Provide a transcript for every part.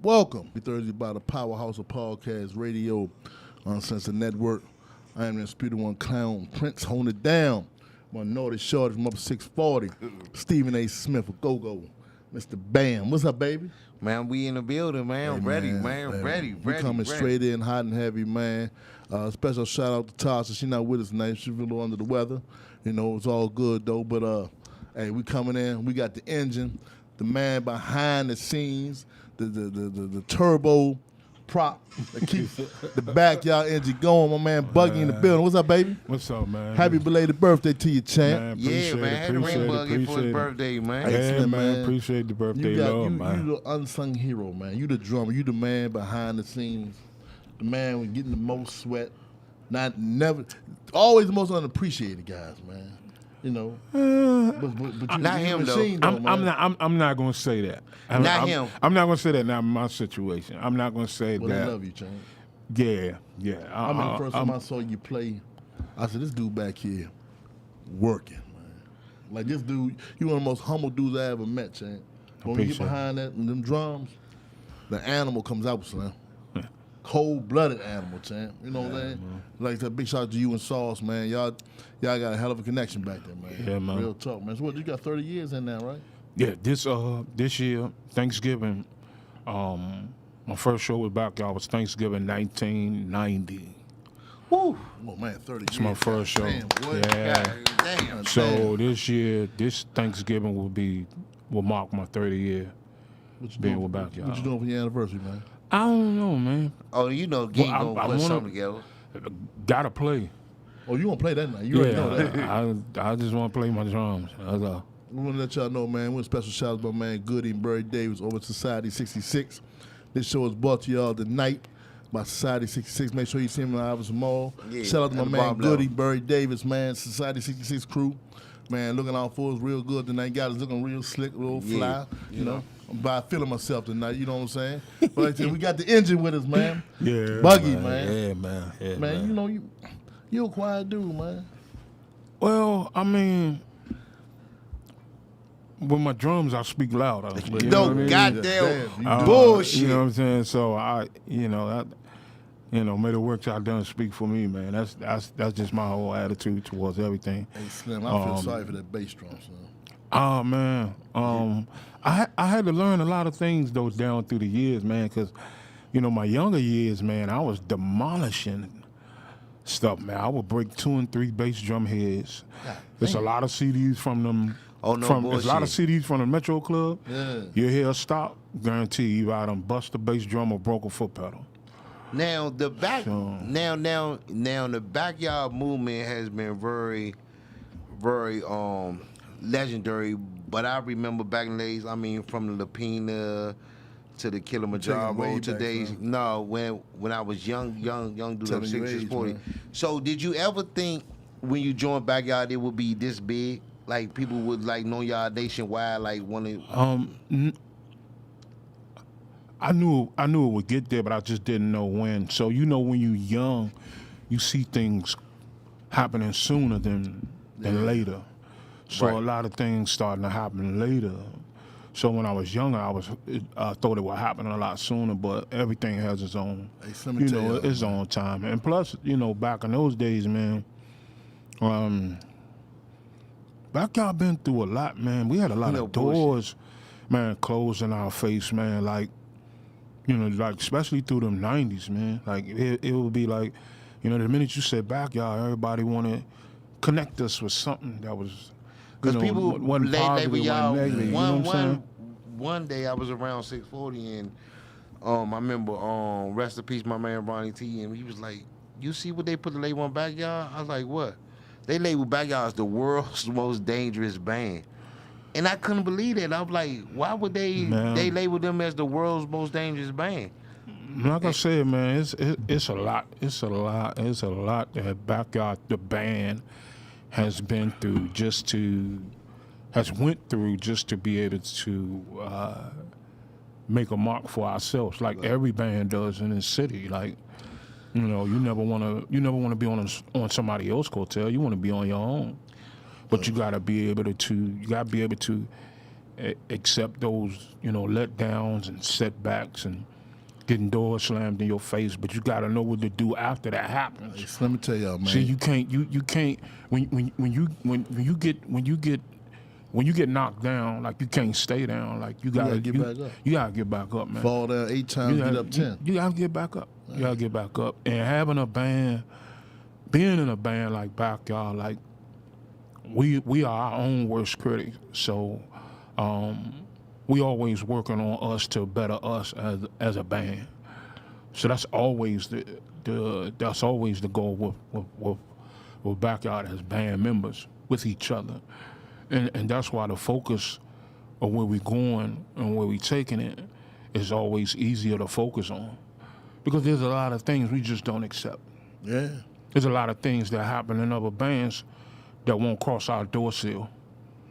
Welcome. We Thursday by the powerhouse of podcast radio, Uncensored Network. I am the Undisputed One Clown Prince, holding it down. My naughty shorty from up 640, Stephen A. Smith of Go-Go, Mr. Bam. What's up, baby? Man, we in the building, man. Hey, ready. We coming straight in hot and heavy, man. Special shout out to Tasha. She's not with us tonight. She's a little under the weather. You know, it's all good, though. But, hey, we coming in. We got the engine, the man behind the scenes, the turbo prop that keeps the backyard engine going. My man Buggy in the building. What's up, baby? What's up, man? Happy belated birthday to you, champ. Yeah, man. Had a ring Buggy for his birthday, man. Yeah, man. Appreciate the birthday love, man. You the unsung hero, man. You the drummer. You the man behind the scenes. The man with getting the most sweat. Always the most unappreciated guys, man. You know, but you, not him machine, though. I'm not gonna say that. Him. I'm not gonna say that. Not in my situation. I'm not gonna say well, that. I love you, Champ. Yeah. I remember the first time I saw you play, I said, "This dude back here, working, man. Like this dude, you one of the most humble dudes I ever met, Champ. When you get behind that and them drums, the animal comes out, son. Cold-blooded animal, champ. You know what I'm saying? Man. Like that big shout out to you and Sauce, man. Y'all got a hell of a connection back there, man. Yeah, man. Real talk, man. So what, you got 30 years in now, right? Yeah, this year, Thanksgiving, my first show was back, y'all, was Thanksgiving 1990. Woo! Oh, man, 30 It's years. my first show. Damn, boy. Yeah. Damn. So this year, this Thanksgiving will mark my 30 year being with back, y'all. What you doing for your anniversary, man? I don't know, man. Oh, you know, gang gonna put something together. Gotta play. Oh, you gonna play that night? You already know that. I just want to play my drums. That's all. We want to let y'all know, man. We're special shout out to my man Goody and Barry Davis over at Society 66. This show is brought to y'all tonight by Society 66. Make sure you see him in Iverson Mall. Yeah, shout out to my man Goody, Barry Davis, man. Society 66 crew. Man, looking out for us real good tonight. Got us looking real slick, real fly, you know. I'm by feeling myself tonight, you know what I'm saying? But like I said, we got the engine with us, man. Yeah. Buggy, man. Yeah, man. Yeah, man, you know, you a quiet dude, man. Well, I mean, with my drums, I speak loud. No, goddamn bullshit. You know what I'm saying? So may the work y'all done speak for me, man. That's just my whole attitude towards everything. Hey, Slim, I feel sorry for that bass drum, son. Oh man, I had to learn a lot of things though down through the years, man. Because my younger years, man, I was demolishing stuff, man. I would break 2 and 3 bass drum heads. There's a lot of CDs from them. Oh, no There's a lot of CDs from the Metro Club. Yeah. You hear a stop, guarantee you out them bust a bass drum or broke a foot pedal. Now the the backyard movement has been very, very legendary. But I remember back in the days, I mean, from the Lapina to the Kilimanjaro to days. No, when I was young dude, I'm 6'40". So did you ever think when you joined backyard it would be this big? Like people would like know y'all nationwide, like want to. I knew it would get there, but I just didn't know when. So when you're young, you see things happening sooner than later. So a lot of things starting to happen later. So when I was younger, I thought it would happen a lot sooner, but everything has its own, its own time. And plus, back in those days, man, backyard been through a lot, man. We had a lot of doors, man, closed in our face, man. Like, like especially through them 90s, man. Like it would be like, the minute you said backyard, everybody want to connect us with something that was, because people wasn't positive, with y'all. Negative, One day I was around 640 and I remember rest in peace my man Ronnie T, and he was like, you see what they put the label on backyard? I was like, what? They labeled backyard as the world's most dangerous band. And I couldn't believe that. I was like, why would they label them as the world's most dangerous band? Like I said, man, it's a lot. It's a lot that backyard, the band, has been through went through just to be able to make a mark for ourselves, like every band does in this city. Like, you never want to be on somebody else's coattail. You want to be on your own. But you gotta be able to accept those, letdowns and setbacks and getting doors slammed in your face. But you gotta know what to do after that happens. Let me tell y'all, man. See, you can't when you get knocked down, like you can't stay down. Like you gotta get back up. You gotta get back up, man. Fall down 8 times, get up 10. You gotta get back up. You gotta get back up. And having a band, being in a band like Backyard, like. We are our own worst critic, so we always working on us to better us as a band. So that's always the goal with Backyard as band members with each other, and that's why the focus of where we're going and where we're taking it is always easier to focus on, because there's a lot of things we just don't accept. Yeah, there's a lot of things that happen in other bands that won't cross our door sill.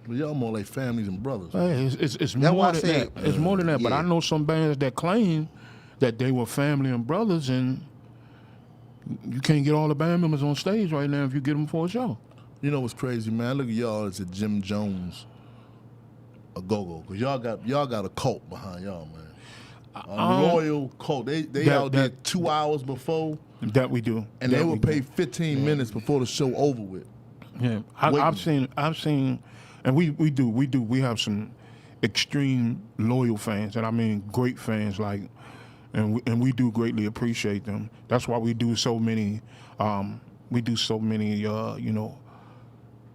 Well, y'all more like families and brothers. Hey, it's more than that. It's more than that. But I know some bands that claim that they were family and brothers, and you can't get all the band members on stage right now if you get them for a show. You know what's crazy, man? Look at y'all as a Jim Jones, a go-go, because y'all got a cult behind y'all, man. A loyal cult. They out there 2 hours before. That we do. And they will pay 15 minutes before the show over with. Yeah, I've seen, and we have some extreme loyal fans, and I mean great fans, like, and we do greatly appreciate them. That's why we do so many,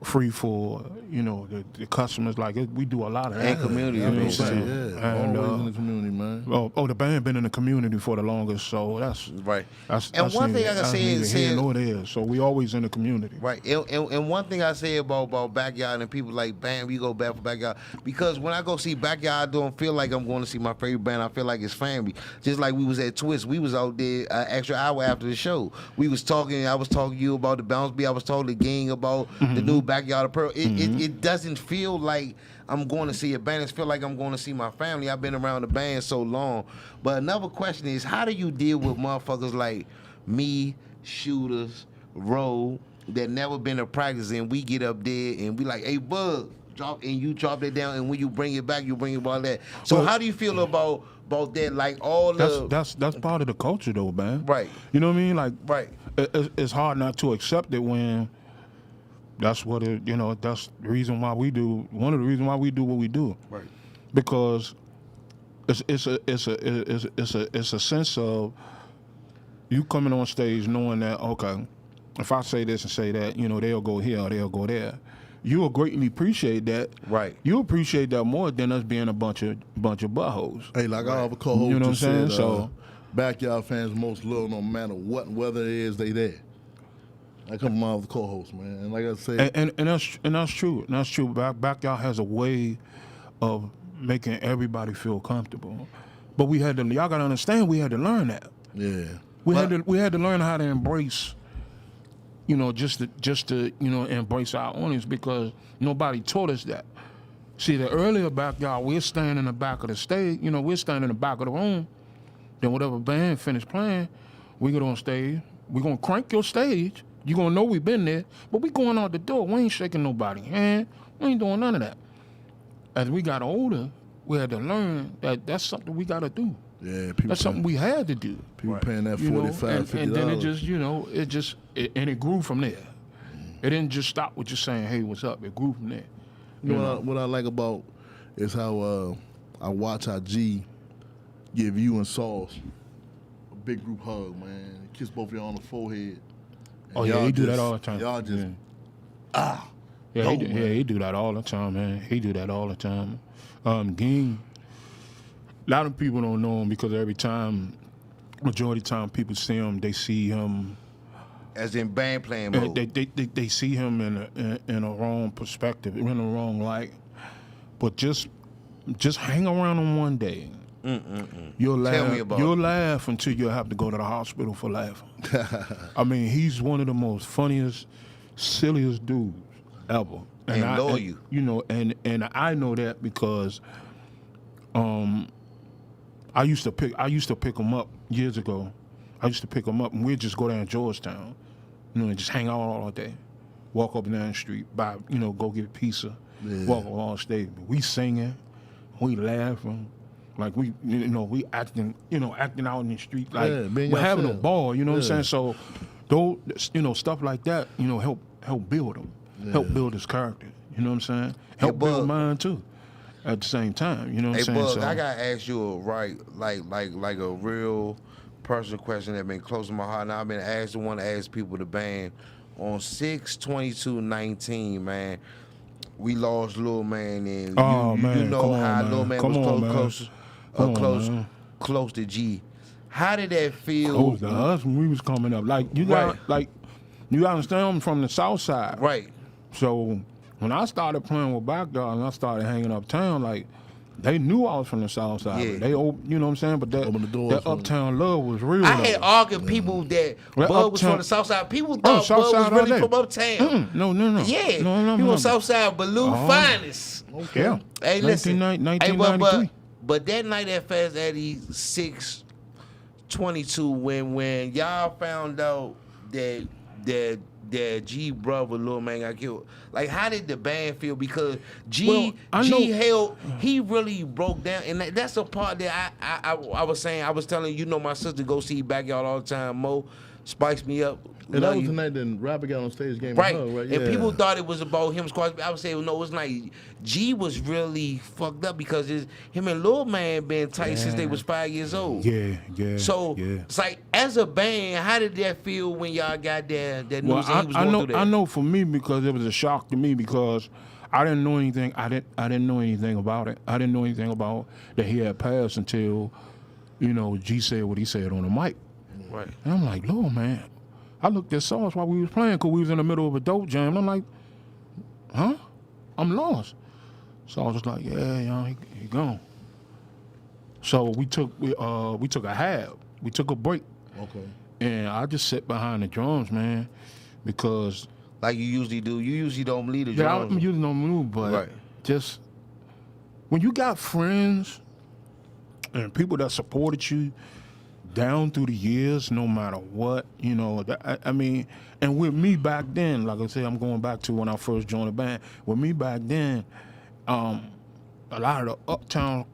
free for the customers. Like we do a lot of that. And community, always in the community, man. The band been in the community for the longest, so that's right. That's one thing I can say is here nor there. So we always in the community. Right. And one thing I say about Backyard and people like, bam, we go back for Backyard, because when I go see Backyard, I don't feel like I'm going to see my favorite band. I feel like it's family. Just like we was at Twist, we was out there an extra hour after the show. We was talking. I was talking to you about the Bounce Beat. I was talking to Gang about the new Backyard of Pearl. It doesn't feel like I'm going to see a band. It feel like I'm going to see my family. I've been around the band so long. But another question is, how do you deal with motherfuckers like me, Shooters, Roe, that never been to practice, and we get up there and we like, hey, Bug, drop, and you drop that down, and when you bring it back, you bring it about that. So how do you feel about that? Like that's part of the culture, though, man. Right. You know what I mean? Like, right. It's hard not to accept it when That's what it. That's the reason why we do. One of the reasons why we do what we do. Right. Because it's a sense of you coming on stage knowing that, okay, if I say this and say that, they'll go here or they'll go there. You'll greatly appreciate that. Right. You appreciate that more than us being a bunch of buttholes. Hey, like I have a co-host You know what I'm saying? said, So backyard fans most loyal no matter what weather it is, they there. I come from the co-host, man. And like I said, and that's true. And that's true. Backyard has a way of making everybody feel comfortable. But y'all gotta understand, we had to learn that. yeah. We had to learn how to embrace, just to embrace our audience, because nobody taught us that. See, the earlier backyard, we're standing in the back of the stage, we're standing in the back of the room. Then whatever band finished playing, we get on stage. We're gonna crank your stage. You're gonna know we've been there, but we going out the door. We ain't shaking nobody's hand. We ain't doing none of that. As we got older, we had to learn that that's something we gotta do. Yeah, people That's something we had to do. People paying that $45, $50. And then it grew from there. It didn't just stop with just saying, "Hey, what's up?" It grew from there. You know what I like about is how I watch how G give you and Sauce a big group hug, man. Kiss both of y'all on the forehead. Oh yeah, he do that all the time. Y'all just he do that all the time, man. He do that all the time. Ging, a lot of people don't know him because majority of the time people see him, they see him as in band playing mode. They see him in a wrong perspective, in a wrong light. But just hang around him one day. You'll laugh. Tell me about You'll it. laugh until you have to go to the hospital for laughing. I mean, he's one of the most funniest, silliest dudes ever. And loyal. And I know that because I used to pick him up years ago. I used to pick him up and we'd just go down to Georgetown, and just hang out all day. Walk up and down the street, buy, go get pizza, walk along stage. We singing, we laughing, like we acting out in the street, like we're having a ball, you know what I'm saying? So those, stuff like that, help build him, help build his character, you know what I'm saying? Help build mine too. At the same time, you know what I'm saying? Bug, So, I gotta ask you like a real personal question that been close to my heart. Now I've been want to ask people the band on 6/22/19, man. We lost Lil Man, and you know how Lil Man was close to G. How did that feel? Close to us when we was coming up. Like you got you understand, I'm from the South Side, right? So when I started playing with Backyard and I started hanging uptown, like, they knew I was from the South Side. Yeah. They, you know what I'm saying? But that uptown love was real. I had argued people that Bud was from the South Side. People thought Bud was really from uptown. No. Yeah. No. He was South Side Baloo finest. Okay. Yeah. Hey, listen. 1993. But that night at Fast Eddie 6/22, when y'all found out that G brother Lil Man got killed, like, how did the band feel? Because he really broke down, and that's a part that I was saying. I was telling my sister go see Backyard all the time. Mo spikes me up. And that was the night that Rapper got on stage, game right? right? And people thought it was about him. I would say, no, it's not. G was really fucked up because him and Lil Man been tight since they was 5 years old. Yeah. So it's like, as a band, how did that feel when y'all got that news that he was going through that? I know for me, because it was a shock to me, because I didn't know anything. I didn't know anything about it. I didn't know anything about that he had passed until, G said what he said on the mic. Right. And I'm like, Lord, man. I looked at Sauce while we was playing because we was in the middle of a dope jam. And I'm like, huh? I'm lost. Sauce was like, yeah, he gone. So we took a half. We took a break. Okay. And I just sit behind the drums, man, because like you usually do. You usually don't lead the drums. I usually don't move, but just when you got friends and people that supported you down through the years, no matter what, I mean, and with me back then, like I said, I'm going back to when I first joined the band. With me back then, a lot of uptown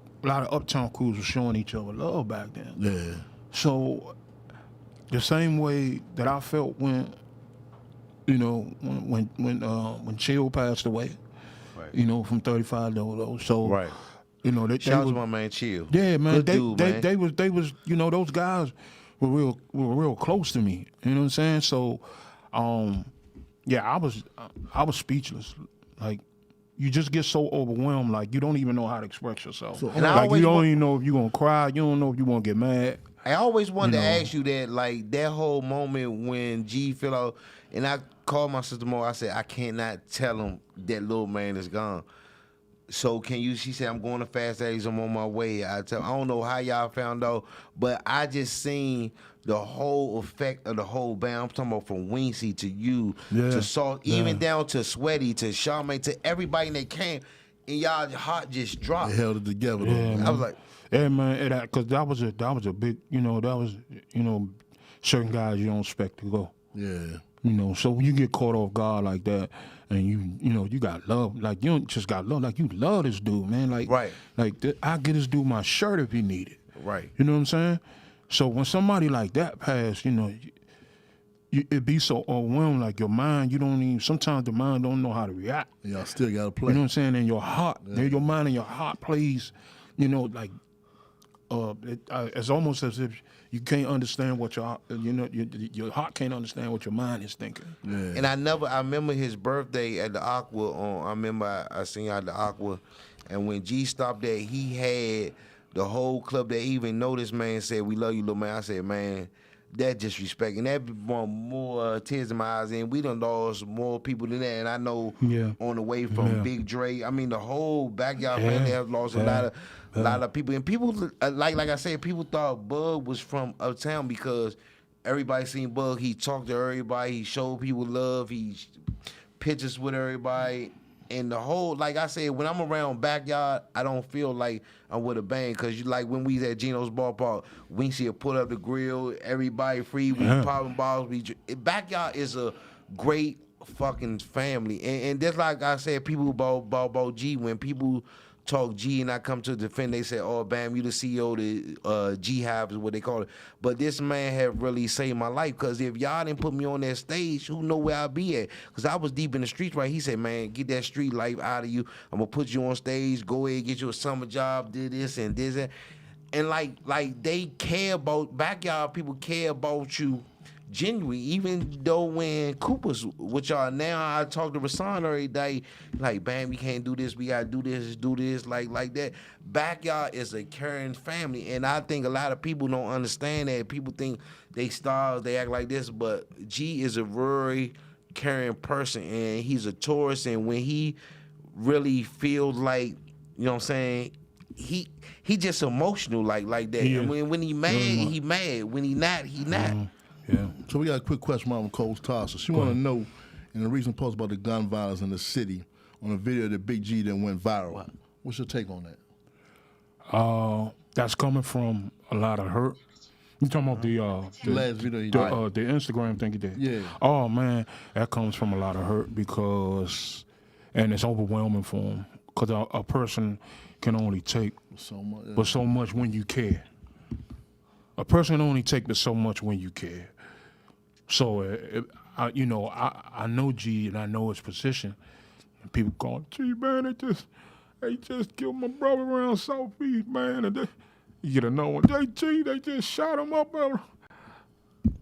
crews were showing each other love back then. Yeah. So the same way that I felt when You know, when Chill passed away, Right. you know, from 35 Dollars. So, Right. you know, they Shout out was, to my man Chill. yeah, man. Good dude, man. They was, you know, those guys were real close to me. You know what I'm saying? So, yeah, I was speechless. Like, you just get so overwhelmed, like you don't even know how to express yourself. So, And I like always you don't want- even know if you're gonna cry. You don't know if you're gonna get mad. I always wanted You to know. ask you that, like that whole moment when G fell out, and I called my sister Mo. I said I cannot tell him that little man is gone. So can you? She said I'm going to Fast Eddie's. I'm on my way. I don't know how y'all found out, but I just seen the whole effect of the whole band. I'm talking about from Wincy to you to Salt, even down to Sweaty to Charmaine to everybody that came, and y'all heart just dropped. They held it together. though, Yeah, man. I was like, yeah, man, because that was a big, you know, certain guys you don't expect to go. Yeah. You know, so when you get caught off guard like that, and you know, you got love, like you don't just got love, like you love this dude, man. Like, Right. Like I get this dude my shirt if he need it. right. You know what I'm saying? So when somebody like that pass, you know, it be so overwhelmed. Like your mind, you don't even. Sometimes the mind don't know how to react. Y'all still got to play. You know what I'm saying? And your heart, your mind and your heart plays. You know, like it's almost as if you can't understand what your heart can't understand what your mind is thinking. Yeah. And I remember his birthday at the Aqua. I remember I seen you at the Aqua, and when G stopped there, he had the whole club that even know this man said, "We love you, little man." I said, "Man, that disrespect," and that brought more tears in my eyes. And we done lost more people than that. And I know on the way from Big Dre, I mean the whole Backyard family has lost a lot of people. And people like I said, people thought Bug was from uptown because everybody seen Bug. He talked to everybody. He showed people love. He pictures with everybody. And the whole, like I said, when I'm around Backyard, I don't feel like I'm with a band. Because like when we was at Gino's Ballpark, Wincy would put up the grill, everybody free, we popping balls. Backyard is a great fucking family. And just like I said, people about G, when people talk G and I come to defend, they say, "Oh, bam, you the CEO of the G Hive is what they call it." But this man have really saved my life, because if y'all didn't put me on that stage, who know where I'd be at? Because I was deep in the streets, right? He said, "Man, get that street life out of you. I'm going to put you on stage. Go ahead, get you a summer job, do this and this." And like they care about, Backyard people care about you genuinely, even though when Cooper's with y'all now, I talk to Rasan every day, like, "Bam, we can't do this, we gotta do this, like that." Backyard is a caring family, and I think a lot of people don't understand that. People think they stars, they act like this, but G is a very caring person, and he's a tourist, and when he really feels like, you know what I'm saying, he just emotional like that. Yeah. And when he mad, he mad. When he not, he not. Yeah. So we got a quick question from Cole's Tosser. She want to know, in a recent post about the gun violence in the city, on a video that Big G that went viral. What's your take on that? That's coming from a lot of hurt. You talking about the last video he did. the Instagram thing he did? Yeah. Oh man, that comes from a lot of hurt because, and it's overwhelming for him because a person can only take So much. but so much when you care. A person can only take but so much when you care. So, I know G and I know his position. And people going, "Gee, man, they just killed my brother around South Beach, man." And you get to know, "Gee, they just shot him up."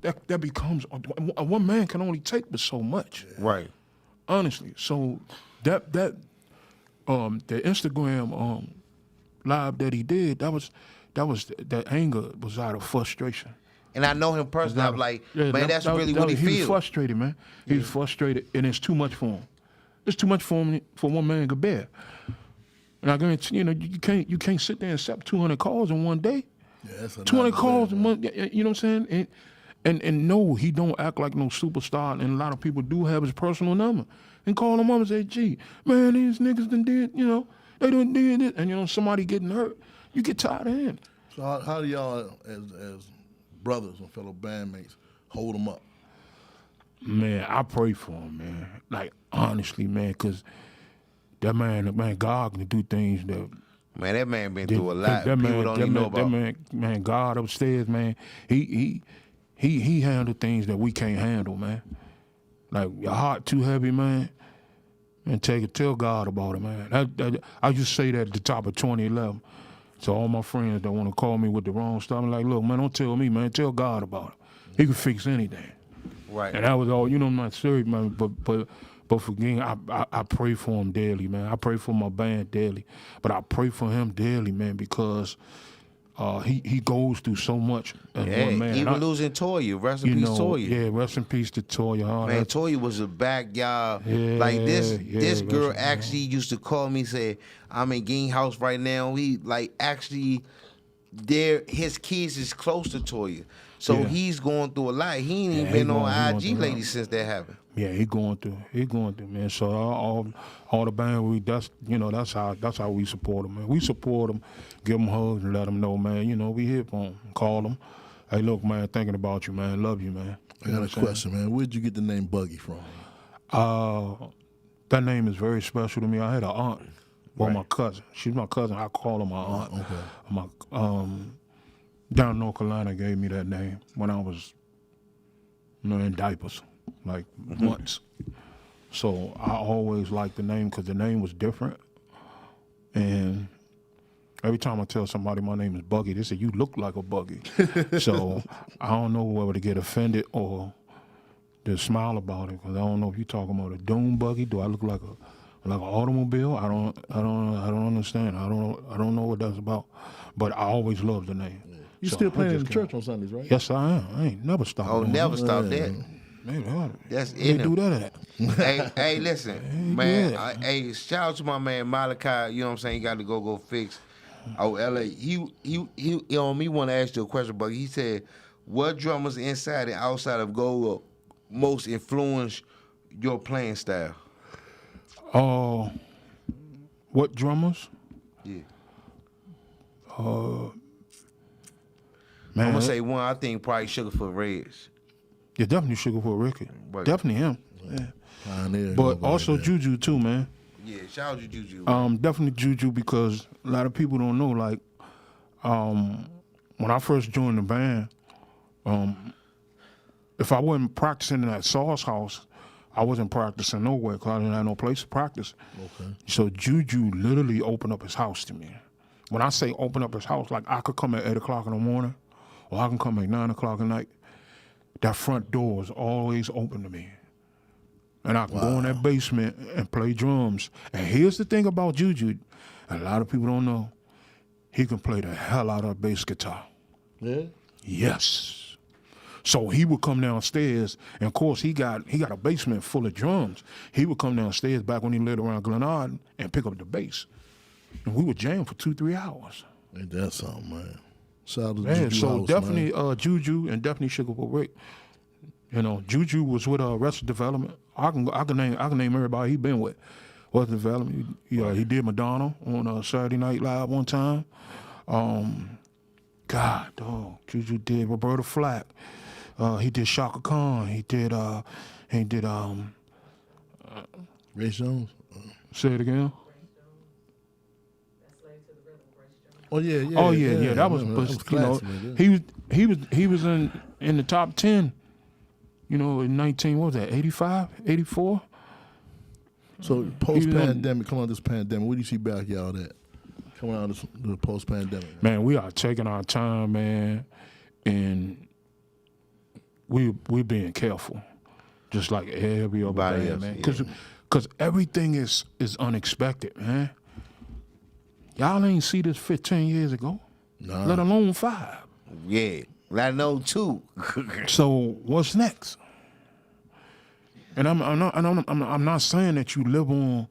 That becomes, one man can only take but so much. Right. Honestly. So the Instagram live that he did, that anger was out of frustration. And I know him personally. I'm like, man, that's really what he He was feels. frustrated, man. He was frustrated, and it's too much for him. It's too much for him for one man to bear. And I guarantee you can't sit there and accept 200 calls in one day. Yeah, that's 200 calls a month. You know what I'm saying? And no, he don't act like no superstar. And a lot of people do have his personal number and call him up and say, "Gee, man, these niggas done did. They done did it." And somebody getting hurt, you get tired of him. So how do y'all, as brothers and fellow bandmates, hold them up? Man, I pray for him, man. Like, honestly, man, because that man, God can do things that... Man, that man been through a lot. That People man, don't that even know man, about. that man, God upstairs, man, he handled things that we can't handle, man. Like your heart too heavy, man, and tell God about it, man. I just say that at the top of 2011. So all my friends that want to call me with the wrong stuff, I'm like, look, man, don't tell me, man. Tell God about it. He can fix anything. Right. And that was all. You know, I'm not serious, man. But for Ging, I pray for him daily, man. I pray for my band daily, but I pray for him daily, man, because he goes through so much as one man. Even losing Toya, rest in peace, Toya. Yeah, rest in peace to Toya. Man, Toya was a backyard. Like this girl actually used to call me, say, I'm in Ging house right now. We like actually his kids is close to Toya. So he's going through a lot. He ain't even been on IG lately since that happened. Yeah, he going through, man. So all the band, that's how we support him, man. We support him, give him hugs and let him know, man. You know, we here for him, call him. Hey, look, man, thinking about you, man. Love you, man. I got a question, man. Where'd you get the name Buggy from? That name is very special to me. I had an aunt, my cousin. She's my cousin. I call her my aunt. Okay. Down in North Carolina gave me that name when I was, in diapers, like months. So I always liked the name because the name was different. And every time I tell somebody my name is Buggy, they say, you look like a buggy. So I don't know whether to get offended or to smile about it, because I don't know if you're talking about a dune buggy. Do I look like an automobile? I don't understand. I don't know what that's about. But I always loved the name. You still playing in the church on Sundays, right? Yes, I am. I ain't never stopped. Oh, never stop that. Man, that's in do that at. hey, listen, man. Hey, shout out to my man Malachi. You know what I'm saying? He got to go fix. Oh, LA. He on me want to ask you a question, but he said, what drummers inside and outside of Go most influence your playing style? What drummers? Yeah. Man, I'm gonna say one. I think probably Sugarfoot Reds. Yeah, definitely Sugarfoot Ricky. Right. Definitely him. Yeah. Pioneer, but also Juju too, man. Yeah, shout out to Juju. Definitely Juju, because a lot of people don't know. Like, when I first joined the band, if I wasn't practicing in that Sauce house, I wasn't practicing nowhere because I didn't have no place to practice. Okay. So Juju literally opened up his house to me. When I say open up his house, like I could come at 8 o'clock in the morning, or I can come at 9 o'clock at night. That front door is always open to me. And I can go in that basement and play drums. And here's the thing about Juju, a lot of people don't know, he can play the hell out of bass guitar. Yeah? Yes. So he would come downstairs, and of course he got a basement full of drums. He would come downstairs back when he lived around Glenard and pick up the bass. And we would jam for 2-3 hours. Ain't that something, man? Shout out to Man, Juju so house, definitely man. Juju and definitely Sugarfoot Rick. You know, Juju was with Arrested Development. I can name everybody he been with. Arrested Development. He did Madonna on Saturday Night Live one time. Juju did Roberta Flack. He did Shaka Khan. He did Ray Jones. Say it again. Oh yeah. Oh yeah. That was classic, man. He was in the top 10. You know, in 85, 84. So post-pandemic, come on, this pandemic, where do you see Backyard at? Coming out of the post-pandemic. Man, we are taking our time, man, and we're being careful, just like every other band, man. Because everything is unexpected, man. Y'all ain't see this 15 years ago, let alone 5. Yeah, let alone 2. So what's next? And I'm not saying that you live on,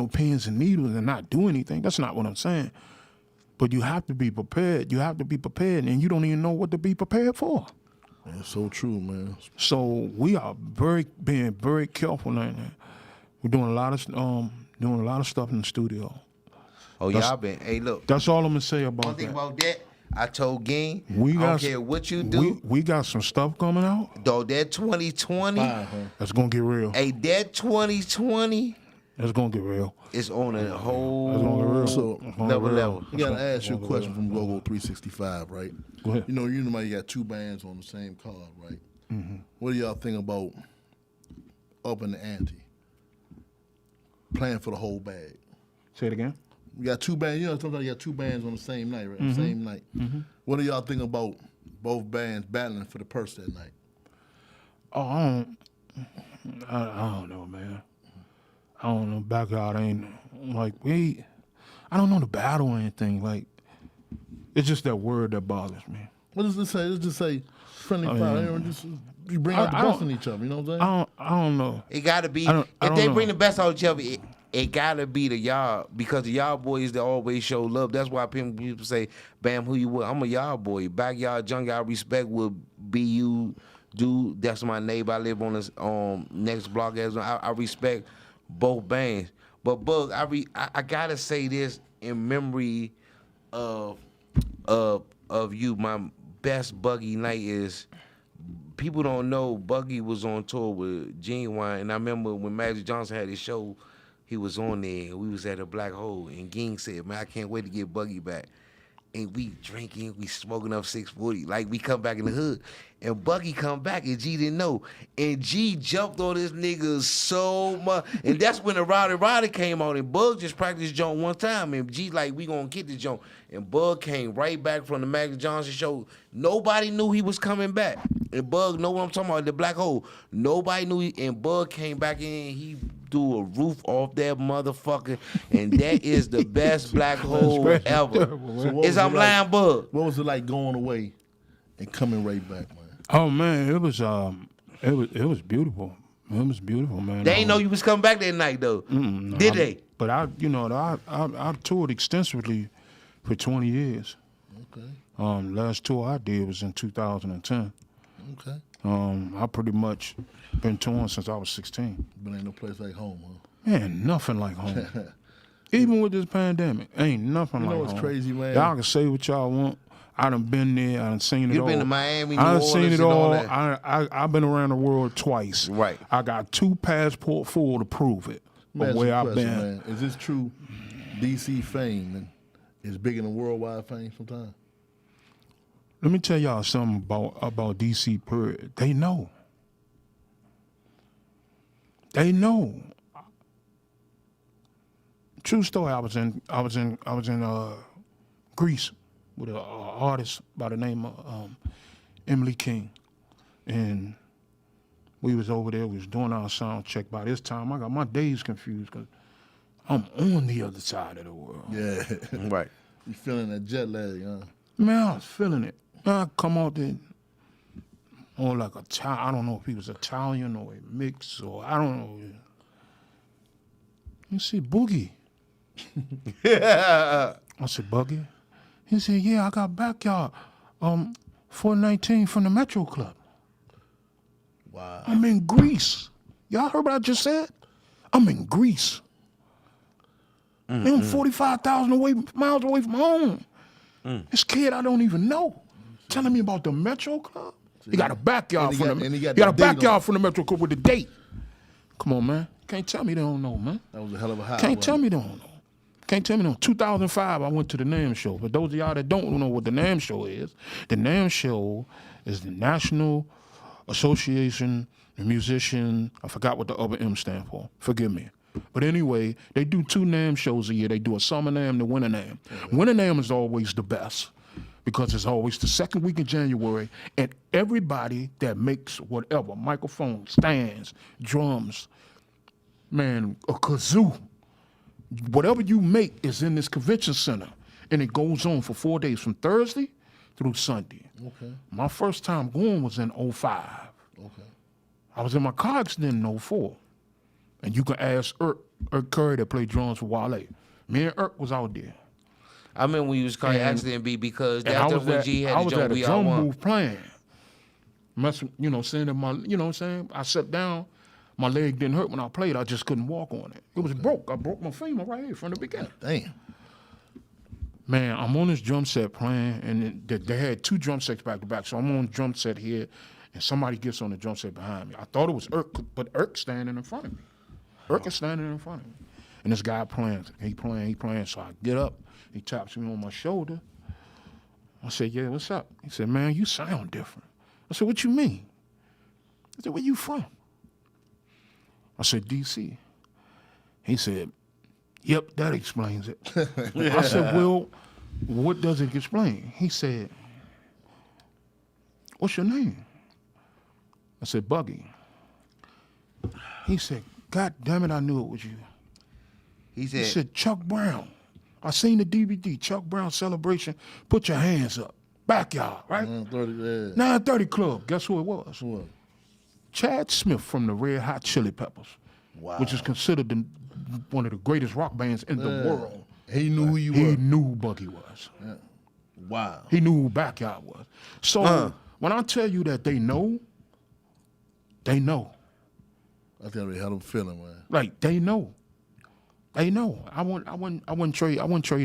pins and needles and not do anything. That's not what I'm saying. But you have to be prepared. You have to be prepared, and you don't even know what to be prepared for. That's so true, man. So we are being very careful right now. We're doing a lot of stuff in the studio. Oh, y'all been. Hey, look. That's all I'm gonna say about that. One thing about that, I told Gang, I don't care what you do. We got some stuff coming out. Though that 2020, that's gonna get real. Hey, that 2020, that's gonna get real. It's on a whole level. I gotta ask you a question from Go-Go 365, right? Go ahead. You know you got 2 bands on the same card, right? What do y'all think about up in the ante? Playing for the whole bag. Say it again. You got two bands. You know, sometimes you got two bands on the same night, right? Same night. What do y'all think about both bands battling for the purse that night? Oh, I don't know, man. I don't know. Backyard ain't like I don't know the battle or anything. Like, it's just that word that bothers me. What does it say? Let's just say friendly fire. You bring out the best in each other. You know what I'm saying? I don't know. It got to be. I If they don't bring know. the best out of each other, it got to be the y'all, because the y'all boys that always show love. That's why people say, "Bam, who you with?" I'm a y'all boy. Backyard jungle, I respect will be you, dude. That's my neighbor. I live on this next block as well. I respect both bands. But Bug, I gotta say this in memory of you. My best Buggy night is. People don't know Buggy was on tour with Genuine, and I remember when Magic Johnson had his show, he was on there, and we was at a Black Hole, and Ging said, "Man, I can't wait to get Buggy back." And we drinking, we smoking up 640, like we come back in the hood, and Buggy come back, and G didn't know, and G jumped on this nigga so much, and that's when the Rowdy came on, and Bug just practiced joint one time, and G like, we gonna get the joint, and Bug came right back from the Magic Johnson show. Nobody knew he was coming back, and Bug know what I'm talking about, the Black Hole. Nobody knew, and Bug came back in, he threw a roof off that motherfucker, and that is the best Black Hole ever. Is I'm lying, Bug. What was it like going away and coming right back, man? Oh man, it was beautiful. It was beautiful, man. They ain't know you was coming back that night though. No, Did they? But I toured extensively for 20 years. Okay. Last tour I did was in 2010. Okay. I pretty much been touring since I was 16. But ain't no place like home, huh? Man, nothing like home. Even with this pandemic, ain't nothing like home. You know what's crazy, man? Y'all can say what y'all want. I done been there. I done seen it all. You been to Miami, New I done Orleans, seen it and all all. that. I've been around the world twice. Right. I got 2 passport full to prove it. Let me Of ask you where a I've question, been. man. Is this true? DC fame is bigger than worldwide fame sometimes? Let me tell y'all something about DC period. They know. They know. True story. I was in Greece with an artist by the name of Emily King, and we was over there. We was doing our sound check. By this time, I got my days confused because I'm on the other side of the world. Yeah. Right. You feeling that jet lag, huh? Man, I was feeling it. I come out there on like I don't know if he was Italian or a mix or I don't know. You see Boogie. I said, Boogie? He said, yeah, I got backyard 419 from the Metro Club. Wow. I'm in Greece. Y'all heard what I just said? I'm in Greece. I'm 45,000 miles away from home. This kid I don't even know telling me about the Metro Club. He got a backyard from the Metro Club with the date. Come on, man. Can't tell me they don't know, man. That was a hell of a high. Can't tell me they don't know. Can't tell me no. 2005, I went to the NAMM show. For those of y'all that don't know what the NAMM show is, the NAMM show is the National Association of Musicians. I forgot what the other M stand for. Forgive me. But anyway, they do 2 NAMM shows a year. They do a summer NAMM and a winter NAMM. Winter NAMM is always the best because it's always the second week in January, and everybody that makes whatever, microphone, stands, drums, man, a kazoo, whatever you make is in this convention center, and it goes on for 4 days from Thursday through Sunday. Okay. My first time going was in 05. Okay. I was in my car accident in 04. And you can ask Irk Curry that played drums for Wale. Me and Irk was out there. I remember when you was calling accident B because And that's when G had I the was joint at a we all drum want. booth playing. Saying that I sat down, my leg didn't hurt when I played, I just couldn't walk on it. It was broke. I broke my femur right here from the beginning. Damn. Man, I'm on this drum set playing, and they had 2 drum sets back to back. So I'm on drum set here, and somebody gets on the drum set behind me. I thought it was Irk, but Irk's standing in front of me. Irk is standing in front of me. And this guy playing. He playing. So I get up. He taps me on my shoulder. I said, yeah, what's up? He said, man, you sound different. I said, what you mean? I said, where you from? I said, D.C. He said, yep, that explains it. I said, well, what does it explain? He said, what's your name? I said, Buggy. He said, God damn it, I knew it was you. He He said, Chuck Brown. I seen the DVD, Chuck Brown Celebration. Put your hands up. Backyard, right? 930 Club. Guess who it was? What? Chad Smith from the Red Hot Chili Peppers, which is considered one of the greatest rock bands in the world. He knew who you He were. knew who Buggy was. Yeah. Wow. He knew who Backyard was. So when I tell you that they know, they know. That's gotta be a hell of a feeling, man. Like they know. They know. I wouldn't trade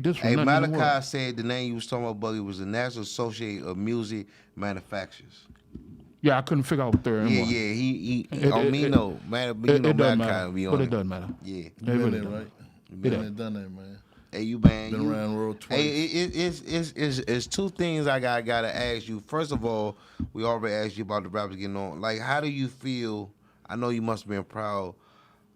this for Hey, nothing in the world. Malachi said the name you was talking about, Buggy, was the National Association of Music Manufacturers. Yeah, I couldn't figure out what they're Yeah, in. yeah. He don't mean no. Man, you know It doesn't Malachi matter. be on But it. it doesn't matter. Yeah. It really Been there, doesn't. right? Been there, done that, man. Hey, you bang. Been around the world twice. Hey, it's two things I gotta ask you. First of all, we already asked you about the rappers getting on. Like, how do you feel? I know you must have been proud.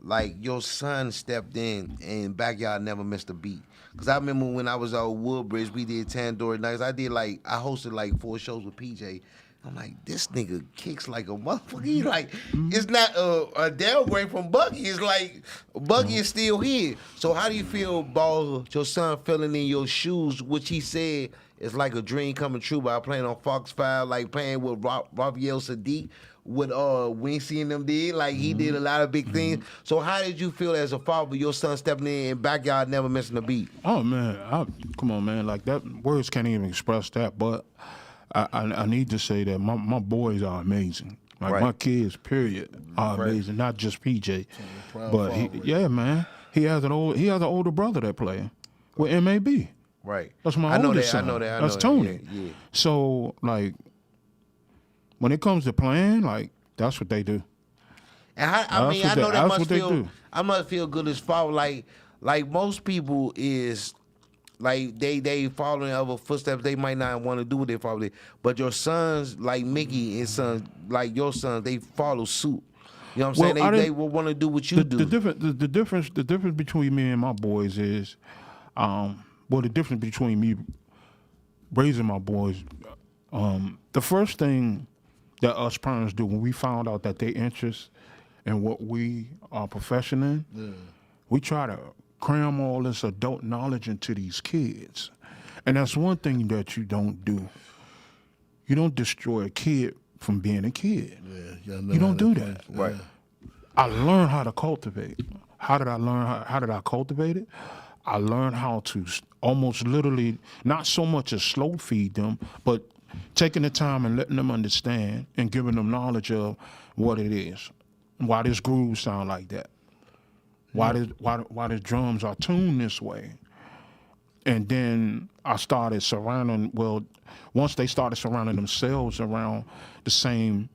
Like, your son stepped in and Backyard never missed a beat. Cause I remember when I was at Woodbridge, we did Tandoori Nights. I hosted like 4 shows with PJ. I'm like, this nigga kicks like a motherfucker. He like, it's not a downgrade from Buggy. It's like, Buggy is still here. So how do you feel about your son filling in your shoes, which he said is like a dream coming true by playing on Fox 5, like playing with Raphael Sadiq, what Wincy and them did. Like, he did a lot of big things. So how did you feel as a father, your son stepping in and Backyard never missing a beat? Oh man, come on, man. Like that, words can't even express that. But I need to say that my boys are amazing. Like my kids, period, are amazing. Not just PJ, but yeah, man. He has an older brother that play with MAB. Right. That's my oldest son. I know that. That's Tony. Yeah. So like, when it comes to playing, like that's what they do. And I mean, I know that that's what they do. I must feel good as far like most people is like they following other footsteps. They might not want to do what they follow, but your sons like Mickey and sons like your sons, they follow suit. You know what I'm saying? They will want to do what you do. The difference between me and my boys is, the difference between me raising my boys, the first thing that us parents do when we found out that they interest in what we are professional in, we try to cram all this adult knowledge into these kids. And that's one thing that you don't do. You don't destroy a kid from being a kid. You don't do that. Right. I learned how to cultivate. How did I learn? How did I cultivate it? I learned how to almost literally, not so much as slow feed them, but taking the time and letting them understand and giving them knowledge of what it is, why this groove sound like that, why the drums are tuned this way. And then I started once they started surrounding themselves around the same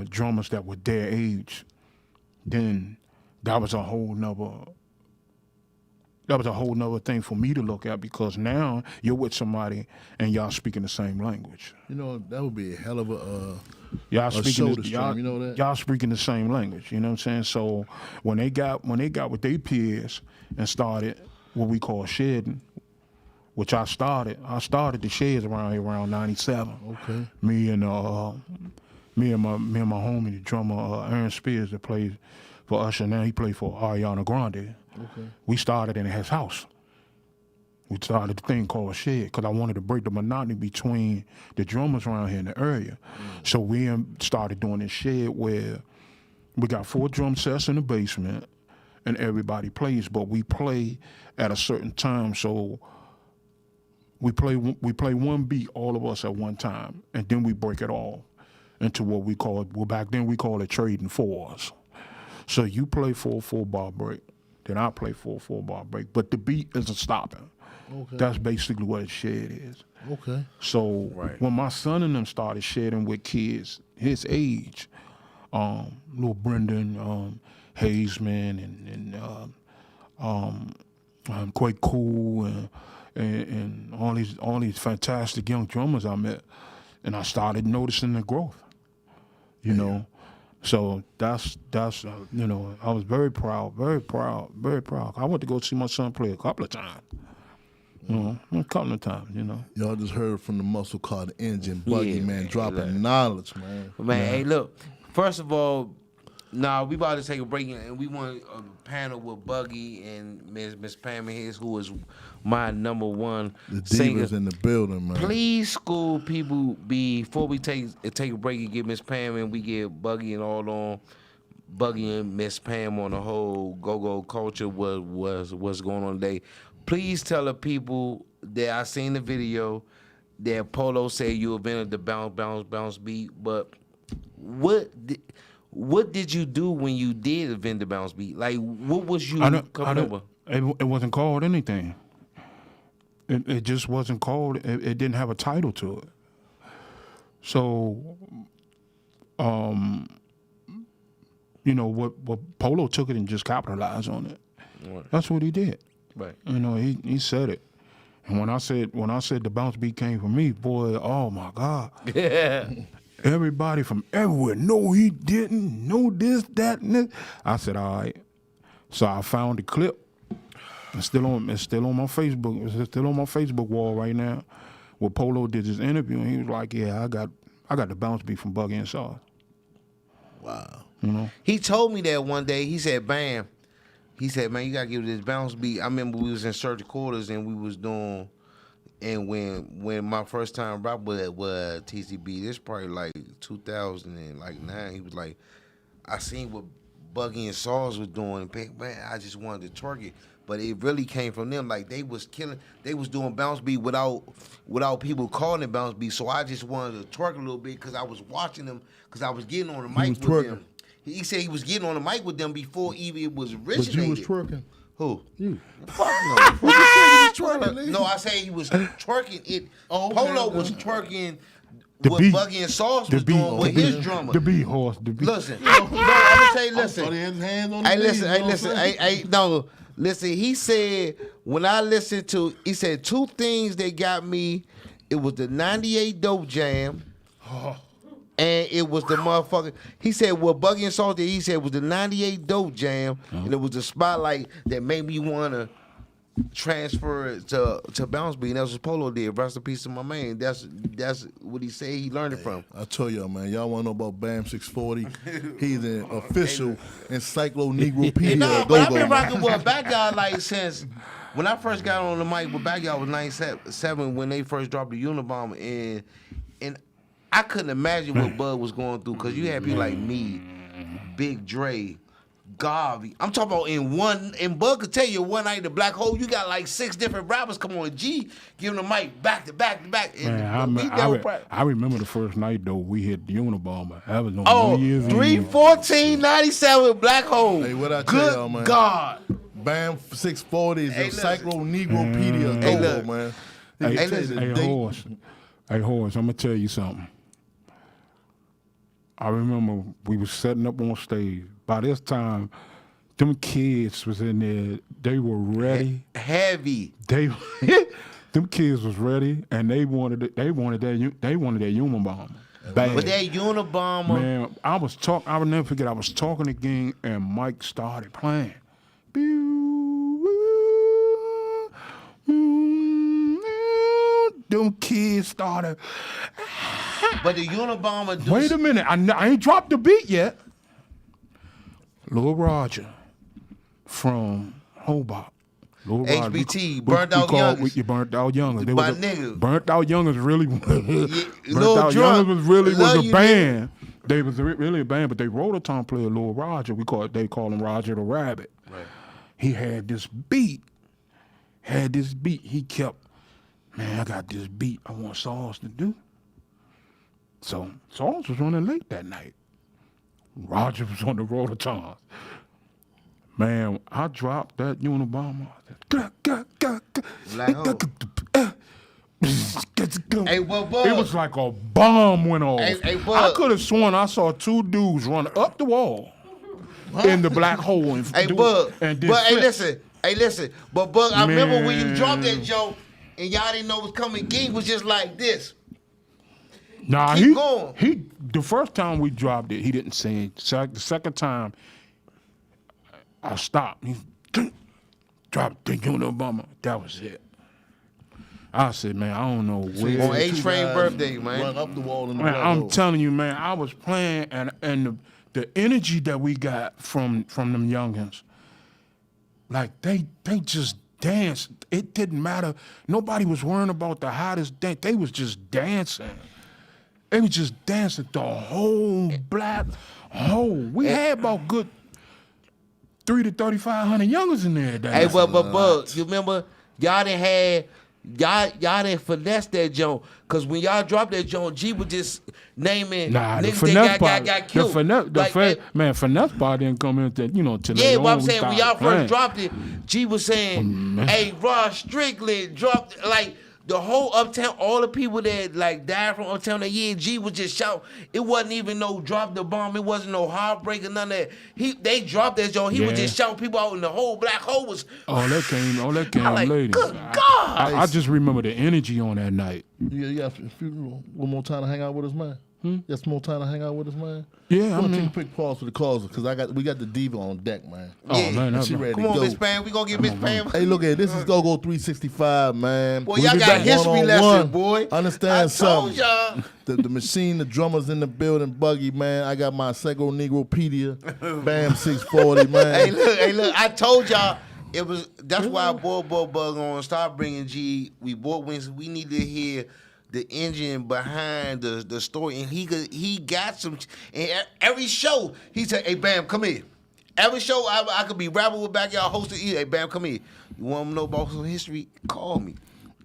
drummers that were their age, then that was a whole nother thing for me to look at, because now you're with somebody and y'all speaking the same language. You know, that would be a hell of a y'all speaking soda stream, you know that? Y'all speaking the same language, you know what I'm saying? So when they got with their peers and started what we call shedding, which I started the sheds around 97. Okay. Me and my homie, the drummer Aaron Spears, that plays for Usher now. He played for Ariana Grande. Okay. We started in his house. We started a thing called Shed because I wanted to break the monotony between the drummers around here in the area. So we started doing this Shed where we got 4 drum sets in the basement and everybody plays, but we play at a certain time. So we play one beat, all of us at one time, and then we break it off into what we call, back then we call it trading 4s. So you play 4-4 break, then I play 4-4 break, but the beat isn't stopping. Okay. That's basically what a shed is. Okay. So when my son and them started shedding with kids his age, little Brendan Hazeman and Quite Cool and all these fantastic young drummers I met, and I started noticing the growth, you know. So that's you know, I was very proud. I went to go see my son play a couple of times. You know, a couple of times, you know. Y'all just heard from the muscle car, the engine, Buggy, Yeah, man, man, dropping knowledge, man. Man, hey, look. First of all, we about to take a break, and we want a panel with Buggy and Miss Pam Hicks, who is my number one The singer. divas in the building, man. Please, school people, before we take a break and get Miss Pam and we get Buggy and all on Buggy and Miss Pam on the whole go-go culture, what's going on today. Please tell the people that I seen the video that Polo said you invented the bounce beat, but what did you do when you did invent the bounce beat? Like, what was you coming up with? It wasn't called anything. It just wasn't called. It didn't have a title to it. So, you know, what Polo took it and just capitalized on it. Right. That's what he did. Right. You know, he said it. And when I said the bounce beat came from me, boy, oh my God. Yeah. Everybody from everywhere. No, he didn't. No, this, that, and this. I said, all right. So I found the clip. It's still on my Facebook. It's still on my Facebook wall right now. Where Polo did his interview, and he was like, "Yeah, I got the bounce beat from Buggy and Sauce." Wow. You know. He told me that one day. He said, "Bam." He said, "Man, you gotta give this bounce beat." I remember we was in Surgery Quarters and we was doing, and when my first time rap with TCB, this probably like 2009. He was like, I seen what Buggy and Sauce was doing, man. I just wanted to twerk it, but it really came from them. Like they was killing, they was doing bounce beat without people calling it bounce beat. So I just wanted to twerk a little bit because I was watching them, because I was getting on the mic with them. He said he was getting on the mic with them before even it was originated. But you was twerking. Who? You. Fuck no. You was twerking, No, I say he was twerking it. Polo was twerking The what beat. Buggy and Sauce was doing with his drummer. The beat horse. The beat. Listen, no, I'm gonna say, listen. Hey, Listen. He said when I listened to, he said two things that got me. It was the '98 Dope Jam. And it was the motherfucker. He said what Buggy and Sauce did. He said was the '98 Dope Jam, and it was the spotlight that made me wanna transfer it to bounce beat. And that's what Polo did. Rest in peace to my man. That's what he said. He learned it from. I tell y'all, man. Y'all want to know about Bam 640? He's an official encyclopedia. No, but I've been rocking with a Backyard like since when I first got on the mic with Backyard was '97 when they first dropped the Unabomber, and I couldn't imagine what Bud was going through because you had people like me, Big Dre, Garvey. I'm talking about and Bud could tell you one night the Black Hole, you got like 6 different rappers come on. G giving the mic back to back to back. And Man, I remember the first night though we hit the Unabomber. That was on New Year's 3/14/97 Black Hole. Hey, what I tell y'all, man? Good God. Bam 640 is Hey, encyclopedia. Hey, look. Man. Hey, listen. Hey, Horace, I'm gonna tell you something. I remember we was setting up on stage. By this time, them kids was in there. They were ready. Heavy. Them kids was ready, and they wanted that Unabomber. Bad. But that Unabomber. Man, I will never forget. I was talking again, and Mike started playing. Them kids started. But the Unabomber. Wait a minute, I ain't dropped the beat yet. Lil Roger from Hobart. HBT, Burnt Out Youngers. You Burnt Out Youngers. My nigga. Burnt Out Youngers really Lil Burnt Out Drunk. Youngers was a you, band. They was really a band, but they wrote a time player, Lil Roger. They call him Roger the Rabbit. Right. He had this beat. He kept, man, I got this beat I want Sauce to do. So Sauce was running late that night. Roger was on the road of times. Man, I dropped that Unabomber. Hey, well, Bud. It was like a bomb went off. Hey, Bud. I could have sworn I saw 2 dudes run up the wall in the Black Hole. And Hey, do- Bud. and did But flips. hey, listen. But Bud, I remember when you Man. dropped that joke and y'all didn't know it was coming. Ging was just like this. Nah, Keep going. The first time we dropped it, he didn't sing. The second time, I stopped. He dropped "Thank You, Obama." That was it. I said, man, I don't know where. On A-Train birthday, man. Run up the wall in the Man, I'm hole. telling you, man, I was playing, and the energy that we got from them youngins, like they just danced. It didn't matter. Nobody was worrying about the hottest dance. They was just dancing. They was just dancing the whole black hole. We had about good 300 to 3,500 youngins in there. That Hey, night. but you remember y'all didn't finesse that joint, cause when y'all dropped that joint, G was just naming Nah, the niggas finesse that part, got killed. finesse part didn't come into till Yeah, they but I'm own saying when started y'all playing. first dropped it, G was saying, "Hey, Ross Strickland dropped like." The whole Uptown, all the people that like died from Uptown that year, G was just shouting. It wasn't even no drop the bomb. It wasn't no heartbreak or none of that. They dropped that joint. He was just shouting people out, and the whole black hole was. All that came like, later. good God! I just remember the energy on that night. Yeah, if you one more time to hang out with us, man. Yes, more time to hang out with us, man. Yeah, I'm gonna take a quick pause for the calls because we got the diva on deck, man. Oh man, She ready Come to on, go. Miss Pam. We gonna get Miss Pam. Hey, look at this is Go-Go 365, man. Boy, We'll y'all be got back history one-on-one. lesson, boy. Understand I told something. y'all. The machine, the drummers in the building, Buggy, man. I got my Sego Negropedia, Bam 640, man. Hey, look. I told y'all it was. That's why I bought Bug on. Start bringing G. We bought wings. We need to hear the engine behind the story, and he got some. And every show he said, "Hey, Bam, come here." Every show I could be rapping with Backyard hosting. Hey, Bam, come here. You want to know about some history? Call me.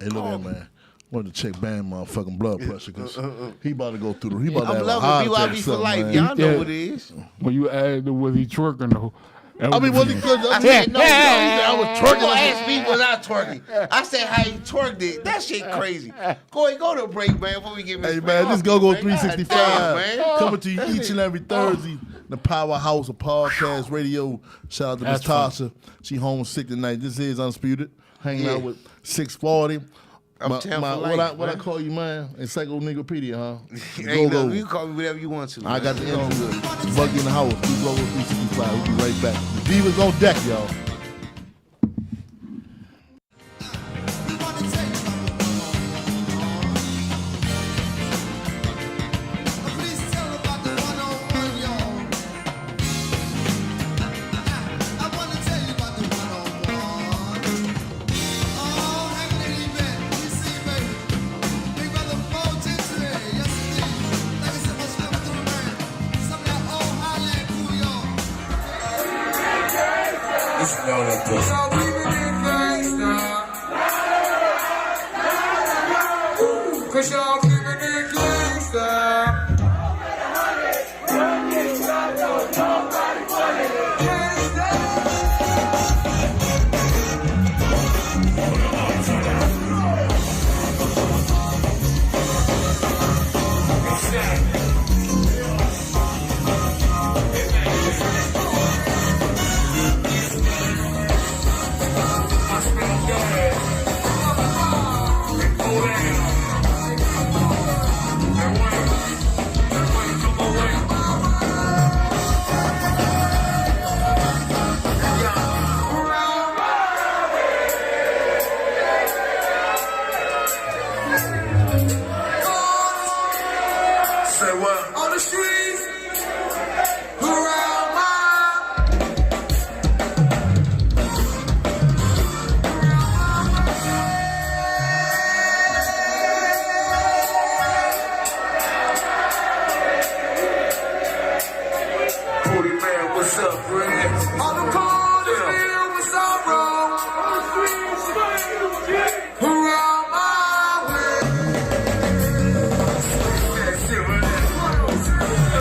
Hey, look at man. Wanted to check Bam motherfucking blood pressure because he about to go through. He about to I'm have a loving heart BYB attack. for life. Man. Y'all know what it is. When you asked was he twerking though? I mean, was he good? I said, no, he said I was You twerking. gonna ask me was I twerking? I said how he twerked it. That shit crazy. Go to a break, man, before we get Miss Hey Pam man, off this Go-Go you, man. 365 God damn, man. coming to you each and every Thursday. The powerhouse of podcast radio. Shout out to Miss That's Tasha. She homesick tonight. This is Undisputed. Hanging Yeah. out with 640. Uptown for life, what I man. call you, man? Encyclo Negropedia, huh? Hey, Go-Go. look, you can call me whatever you want to. I man. got the You know, intro. Buggy in the house. We Go-Go 365. We'll be right back. The Divas on deck, y'all. Cause y'all keeping it gangsta. Say what? On the streets, around my. Booty man, what's up, Fred? On the corner, what's up, bro? Around my way. That shit right there.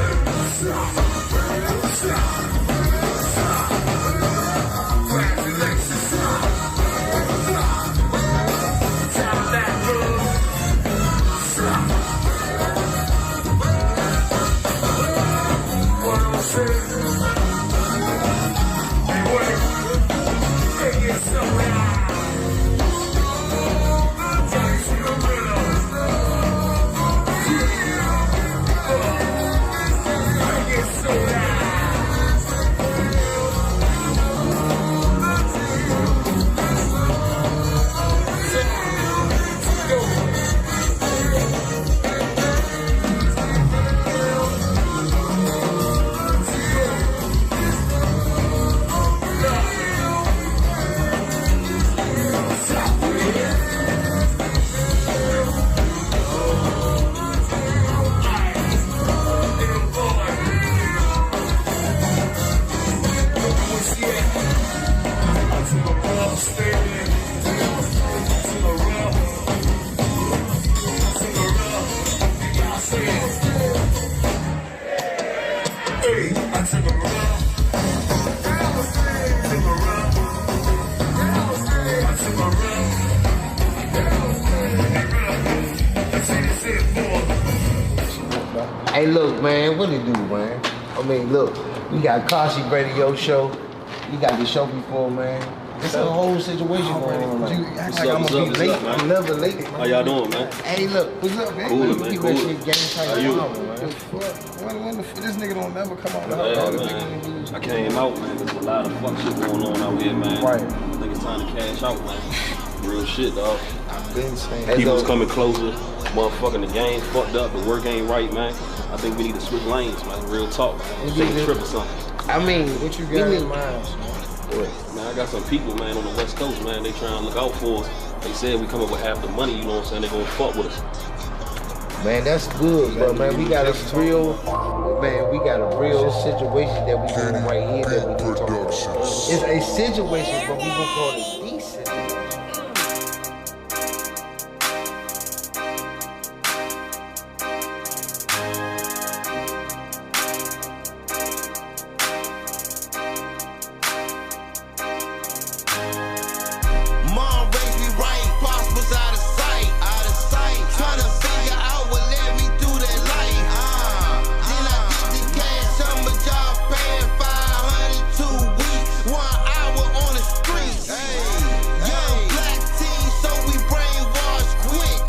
Hey, look, man, what it do, man? I mean, look, we got Kashi radio show. You got the show before, man. It's a whole situation going on. Like, You act like I'm gonna be late. I'm never late. How y'all doing, man? Hey, look, what's up, man? Cool, man. Keep Cool. that shit game tight. How you? Man. When this nigga don't never come out. Yeah, Man. man. I came out, man. There's a lot of fuck shit going on out here, man. Right. I think it's time to cash out, man. Real shit, dog. I've been saying. People's coming closer. Motherfucking the game fucked up. The work ain't right, man. I think we need to switch lanes, man. Real talk, man. Take a trip or something. I mean, What you got in mind? Man, I got some people, man, on the West Coast, man. They trying to look out for us. They said we come up with half the money, you know what I'm saying? They gonna fuck with us. Man, that's good, but man, we got a real situation that we doing right here that we can talk about. It's a situation, but we gonna call it the situation. Mom raised me right, boss was out of sight. Trying to figure out what led me through that life. Then I get the cash, summer job paying 500 2 weeks, 1 hour on the streets. Young black teen, so we brainwashed quick.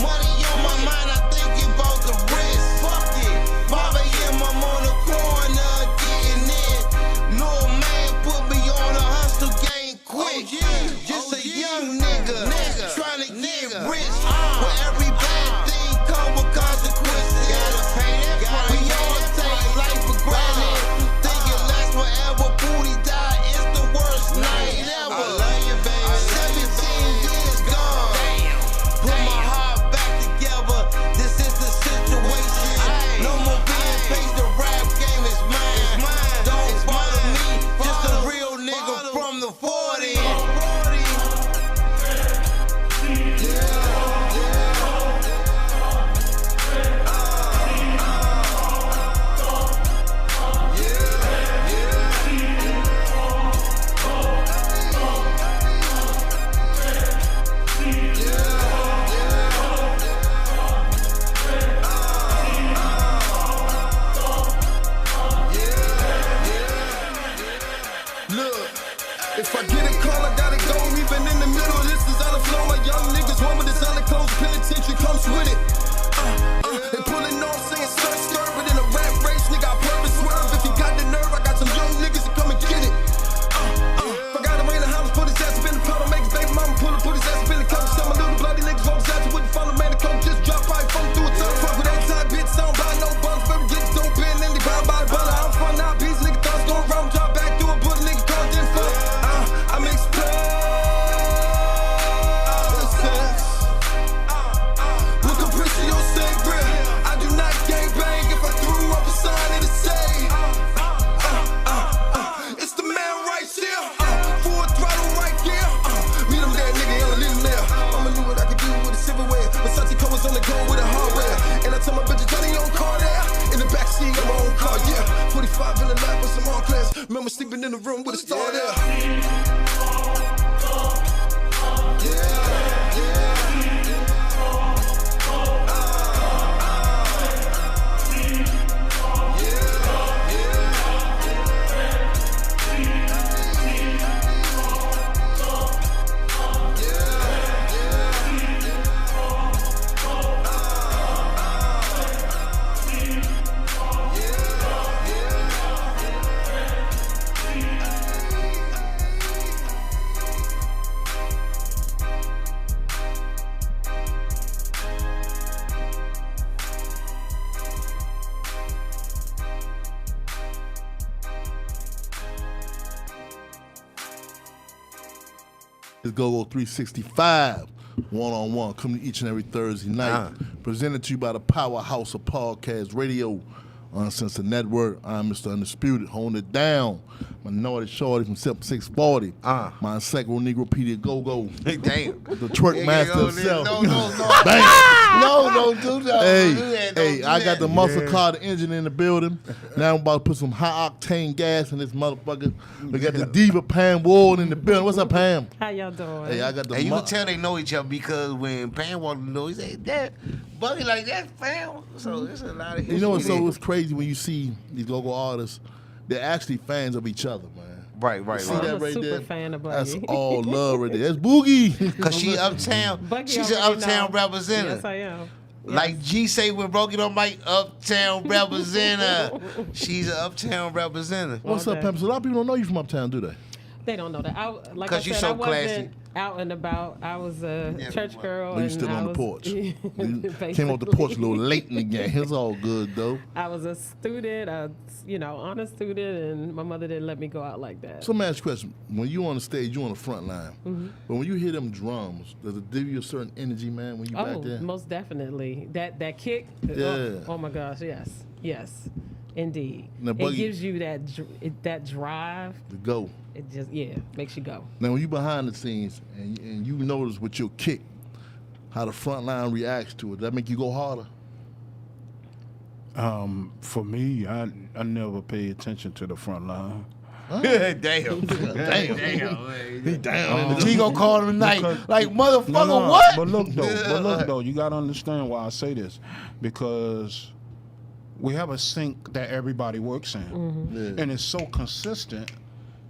Money on my mind, I think about the risk. Fuck it, 5 a.m. I'm on the corner getting in. No man put me on a hustle game quick. Just a young nigga trying to get rich. Where every bad thing come with consequences. Gotta pay that price. We all take life for granted. Think it lasts forever. Booty die. It's the worst night ever. I love you, baby. 17 years gone. Put my heart back together. This is the situation. No more being paid. The rap game is mine. Don't bother me. Just a real nigga from the 40. Look, if I get a call, I gotta go. Even in the middle, this is out of flow. My young niggas want me to sign a close. Penitentiary comes with it. They pulling off saying skirt, but in a rap race, nigga, I purpose swerve. If you got the nerve, I got some young niggas to come and get it. If I gotta rain the house, put his ass up in the puddle, make his baby mama pull him, put his ass up in the cover. Some of little bloody niggas roll his ass, wouldn't follow, man, the coke just drop by, phone through a ton. Fuck with that time, bitch, sound by no bums, baby, get dope in the ground by the butter. I'm from now, beats, nigga, thoughts going round, drop back through a put a nigga called then fuck. I'm explosive. Look up to your sacred. I do not gang bang if I threw up a sign in the say. It's the man right here. Full throttle right here. Meet him there, nigga, and leave him there. I'ma do what I can do with a silverware. Versace colors on the go with a hardware. And I tell my bitch, Johnny on car there. In the backseat of my own car, yeah. 45 in the lap with some all class. Remember sleeping in the room with a star there. It's Go-Go 365, one-on-one, coming each and every Thursday night. Presented to you by the powerhouse of podcast radio, Uncensored Network. I'm Mr. Undisputed, holding it down. Minority Shorty from 640. My Sacro Negro Peter Go-Go. Damn. The twerk master himself. No. Bang. No, don't do that. Hey, I got the muscle car, the engine in the building. Now I'm about to put some high octane gas in this motherfucker. We got the Diva Pam Ward in the building. What's up, Pam? How y'all doing? Hey, I got the And you can tell they know each other because when Pam walked in the door, he said, "That Buggy like that, fam. So it's a lot of history. You know what's there. it's crazy when you see these local artists, they're actually fans of each other, man. Right. See I'm that a right super there? fan of That's Buggy. all love right there. That's Boogie. Cause she uptown. Buggy She's an already uptown know. representative. Yes, I am. Like G say when broke it on Mike, uptown representative. She's an uptown representative. What's All up, day. Pam? So a lot of people don't know you from uptown, do they? They don't know that. Like 'Cause I you said, so I wasn't classy. out and about. I was a Yeah, church you girl. Well, you and stood I on the was- porch. You Basically. came off the porch a little late in the game. It's all good though. I was a student, honor student, and my mother didn't let me go out like that. So let me ask you a question. When you on the stage, you on the front line. Mm-hmm. But when you hear them drums, does it give you a certain energy, man, when you Oh, back there? most definitely. That kick. Yeah. Oh my gosh, yes, indeed. Now, It Buggy- gives you that drive. To go. It just makes you go. Now, when you behind the scenes and you notice with your kick, how the front line reacts to it, that make you go harder? For me, I never pay attention to the front line. Damn. He down. G gonna call him tonight. Because- Like, motherfucker, No, what? But look though, you gotta understand why I say this, because we have a sync that everybody works in, Yeah. and it's so consistent.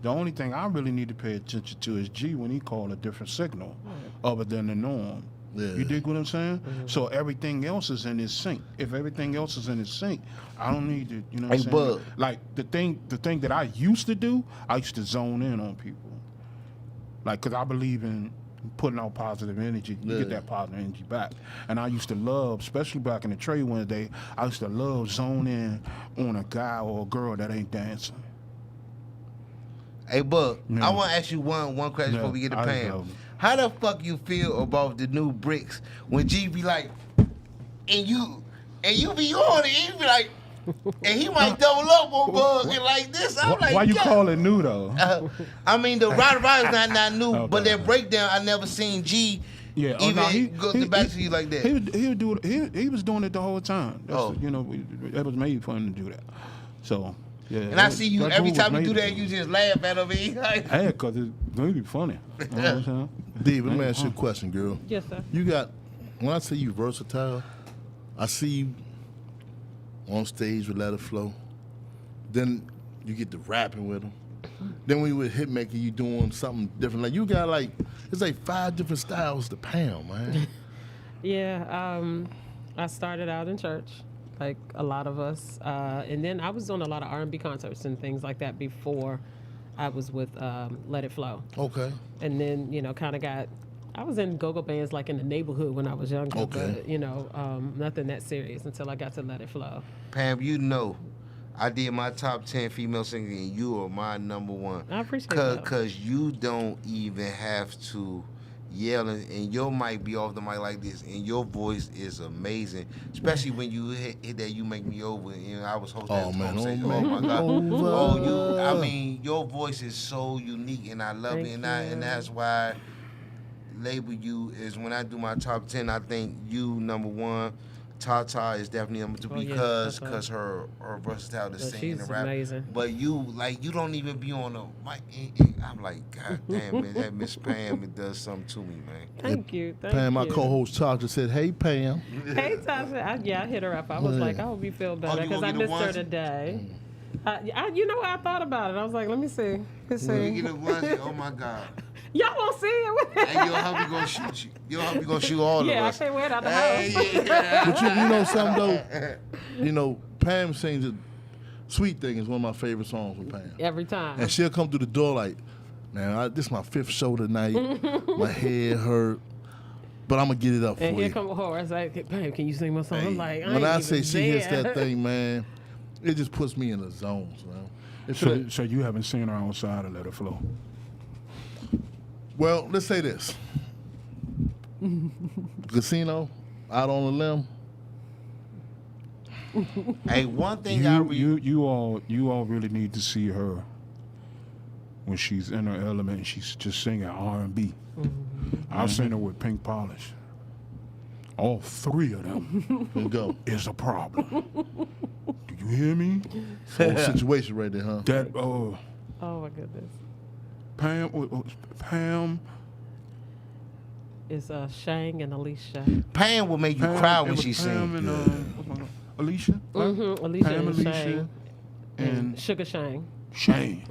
The only thing I really need to pay attention to is G when he call a different signal, other than the norm. Yeah. You dig what I'm saying? So everything else is in his sync. If everything else is in his sync, I don't need to, you know what Hey, I'm saying? Bud. Like the thing that I used to do, I used to zone in on people. Like, cause I believe in putting out positive energy. You get Yeah. that positive energy back. And I used to love, especially back in the trade Wednesday, I used to love zone in on a guy or a girl that ain't dancing. Hey, Bug, Yeah. I want to ask you one question Yeah, before we get to I Pam. know. How the fuck you feel about the new bricks when G be like, and you be on it, he be like, and he might double up on Bug and like this. I'm like, Why you God. call it new though? I mean, the ride is not new, Okay. but that breakdown, I never seen G Yeah, even go back to you like that. He was doing it the whole time. Oh. You know, it was made for him to do that. So yeah. And I see you that every groove time was you do made that, for you him. just laugh at him. And he like, Hey, cause it's gonna be funny. You know what I'm saying? Dave, let me ask you a question, girl. Yes, sir. You got, when I say you versatile, I see you on stage with Let It Flow. Then you get to rapping with them. Then when you with Hitmaker, you doing something different. Like you got like, it's like 5 different styles to pound, man. Yeah, I started out in church, like a lot of us, and then I was doing a lot of R&B concerts and things like that before I was with Let It Flow. Okay. And then, kind of I was in go-go bands like in the neighborhood when I was younger, Okay. but, nothing that serious until I got to Let It Flow. Pam, you know, I did my top 10 female singers, and you are my number one. I appreciate that. Because you don't even have to yell, and your mic be off the mic like this, and your voice is amazing. Especially when you hit that "You Make Me Over," and I was hosting that conversation. Oh my God! Over. I mean, your voice is so unique, and I love Thank it, you. and that's why label you is when I do my top 10. I think you number one. Tata is definitely number 2 Oh, yeah, because Tata. her versatility to Yeah, sing and she's rap. amazing. But you don't even be on the mic. I'm like, God damn, man, that Miss Pam, it does something to me, man. Thank you. Pam, my co-host Tasha said, "Hey, Pam." Hey, Tasha. I hit her up. I was like, I hope you feel better you because gonna I get the missed her onesie? today. You know what? I thought about it. I was like, let me see. Let's When see. you get a onesie, oh my God. Y'all won't see it. And your hubby gonna shoot you. Your hubby gonna shoot all Yeah, of I us. can't wear it out the Hey, house. yeah. But you know something though? Pam sings a Sweet Thing is one of my favorite songs with Pam. Every time. And she'll come through the door like, man, this is my 5th show tonight. My head hurt. But I'm going to get it up for And you. here come Horace. Like, babe, can you sing my song? I'm like, when I ain't say even she hits there. that thing, man, it just puts me in the zone, man. It So, feel- so you haven't seen her outside of Let It Flow? well, let's say this. Casino, out on a limb. Hey, one thing I You all really need to see her when she's in her element and she's just singing R&B. I've seen her with Pink Polish. All 3 of them Let's go. is a problem. Do you hear me? Whole situation right there, huh? That Oh, my goodness. Pam is Shang and Alicia. Pam will make you cry when she Pam sings. and Alicia. Right? Alicia Pam, and Alicia, Shang. and Sugar Shang. Shane.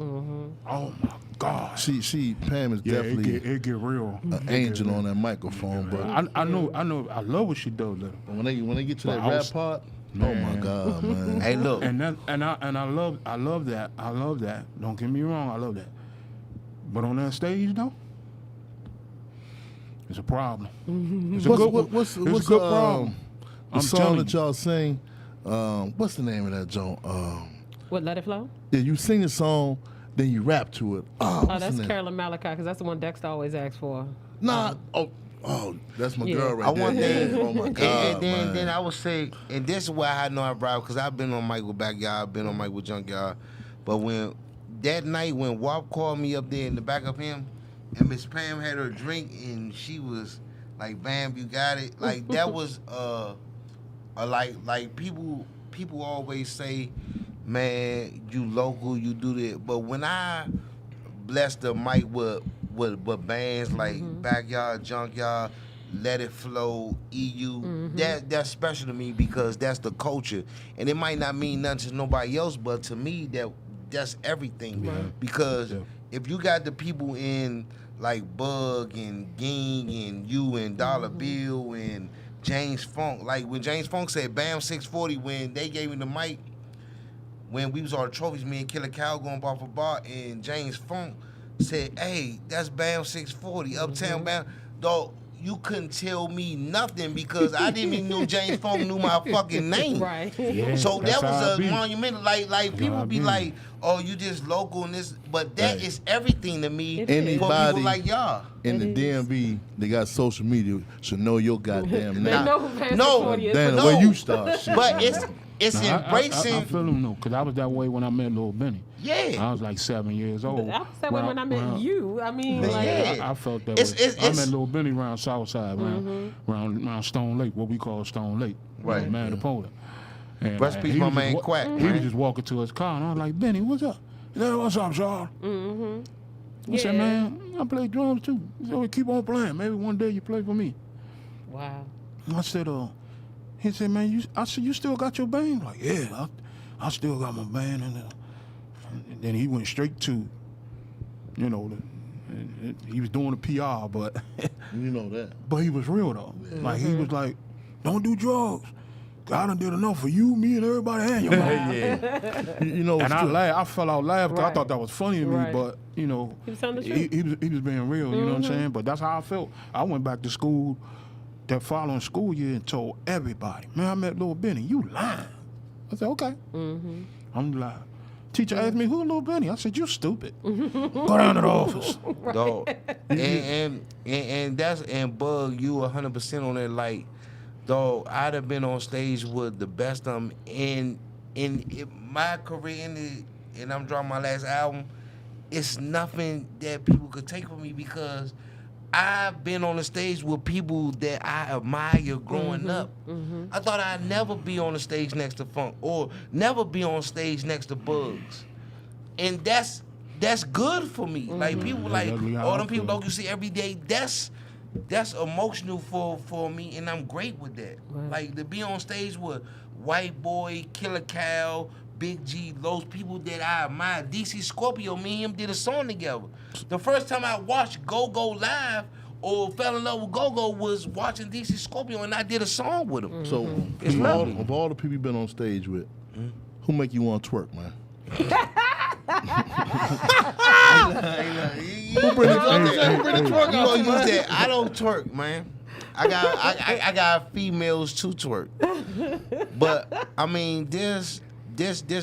Oh my God. She Pam is definitely it get real. an angel on that microphone, but I know. I love what she does. Little. when they get to But that I rap was- part, oh Man. my God, man. Hey, look. And I love that. I love that. Don't get me wrong. I love that. But on that stage though, it's a problem. It's a What's it's a good problem. the I'm song telling that you. y'all sing? What's the name of that joint? What, Let It Flow? Yeah, you sing the song, then you rap to it. Oh, what's that's the name? Carolyn Malachi, because that's the one Dexter always asks for. Nah. Oh, that's my Yeah. girl right I there. want that. Oh my God, And then man. I would say, and this is why I know I rap, because I've been on Michael Backyard, I've been on Michael Junkyard. But when that night when WAP called me up there in the back of him, and Miss Pam had her drink, and she was like, "Bam, you got it." Like that was like people always say, "Man, you local, you do that." But when I bless the mic with bands like Backyard, Junkyard, Let It Flow, EU, that's special to me because that's the culture, and it might not mean nothing to nobody else, but to me that's everything. Because if you got the people in like Bug and Ging and you and Dollar Bill and James Funk, like when James Funk said Bam 640 when they gave him the mic, when we was on the trophies, me and Killer Cow going off a bar, and James Funk said, "Hey, that's Bam 640, Uptown Bam." Dog, you couldn't tell me nothing because I didn't even know James Funk knew my fucking name. Right. Yeah, So that's that how was it a be. monumental. Like people how it be be. like, "Oh, you just local and this," but that is everything to me. It For is. people Anybody like y'all. in the It is. DMV, they got social media, should know your goddamn They name. know who Pastor No, 40 is. Damn, but the way no. you start shit. But it's Now, embracing. I feel him though, because I was that way when I met Lil Benny. Yeah. I was like 7 years old. I was that way when I met you. I mean, like, Yeah. I felt that It's- way. it's- I met it's- Lil Benny around Southside, around Stone Lake, what we call Stone Lake. Right. Man, the Polar. And Rest in peace, he my was just man Quack, He man. was just walking to his car, and I was like, Benny, what's up? He said, what's up, Charles? I said, Yeah. man, I play drums too. He said, well, keep on playing. Maybe one day you play for me. wow. I said, he said, man, I said, you still got your band? Like, yeah, I still got my band. And then he went straight to, he was doing the PR, but You know that. but he was real though. Like he was like, don't do drugs. God done did enough for you, me, and everybody and your mom. You know, And I still- laughed. I fell out laughing. 'Cause I Right. thought that was funny to me, Right. but He was telling the truth. he was being real. You know what I'm saying? But that's how I felt. I went back to school that following school year and told everybody, man, I met Lil Benny. You lying? I said, okay. I'm lying. Teacher asked me, who Lil Benny? I said, you stupid. Go down to the office. Dog. And that's and Bug, you 100% on that. Like, dog, I'd have been on stage with the best of them in my career, and I'm dropping my last album. It's nothing that people could take from me because I've been on the stage with people that I admire growing up. I thought I'd never be on the stage next to Funk or never be on stage next to Bugs. And that's good for me. Like people like, Exactly how all I them people feel. don't you see every day, that's emotional for me, and I'm great with that. Like to be on stage with White Boy, Killer Cow, Big G, those people that I admire. DC Scorpio, me and him did a song together. The first time I watched Go-Go live or fell in love with Go-Go was watching DC Scorpio, and I did a song with him. So, It's lovely. of all the people you've been on stage with, who make you want to twerk, man? You gonna use that? I don't twerk, man. I got females to twerk, but I mean this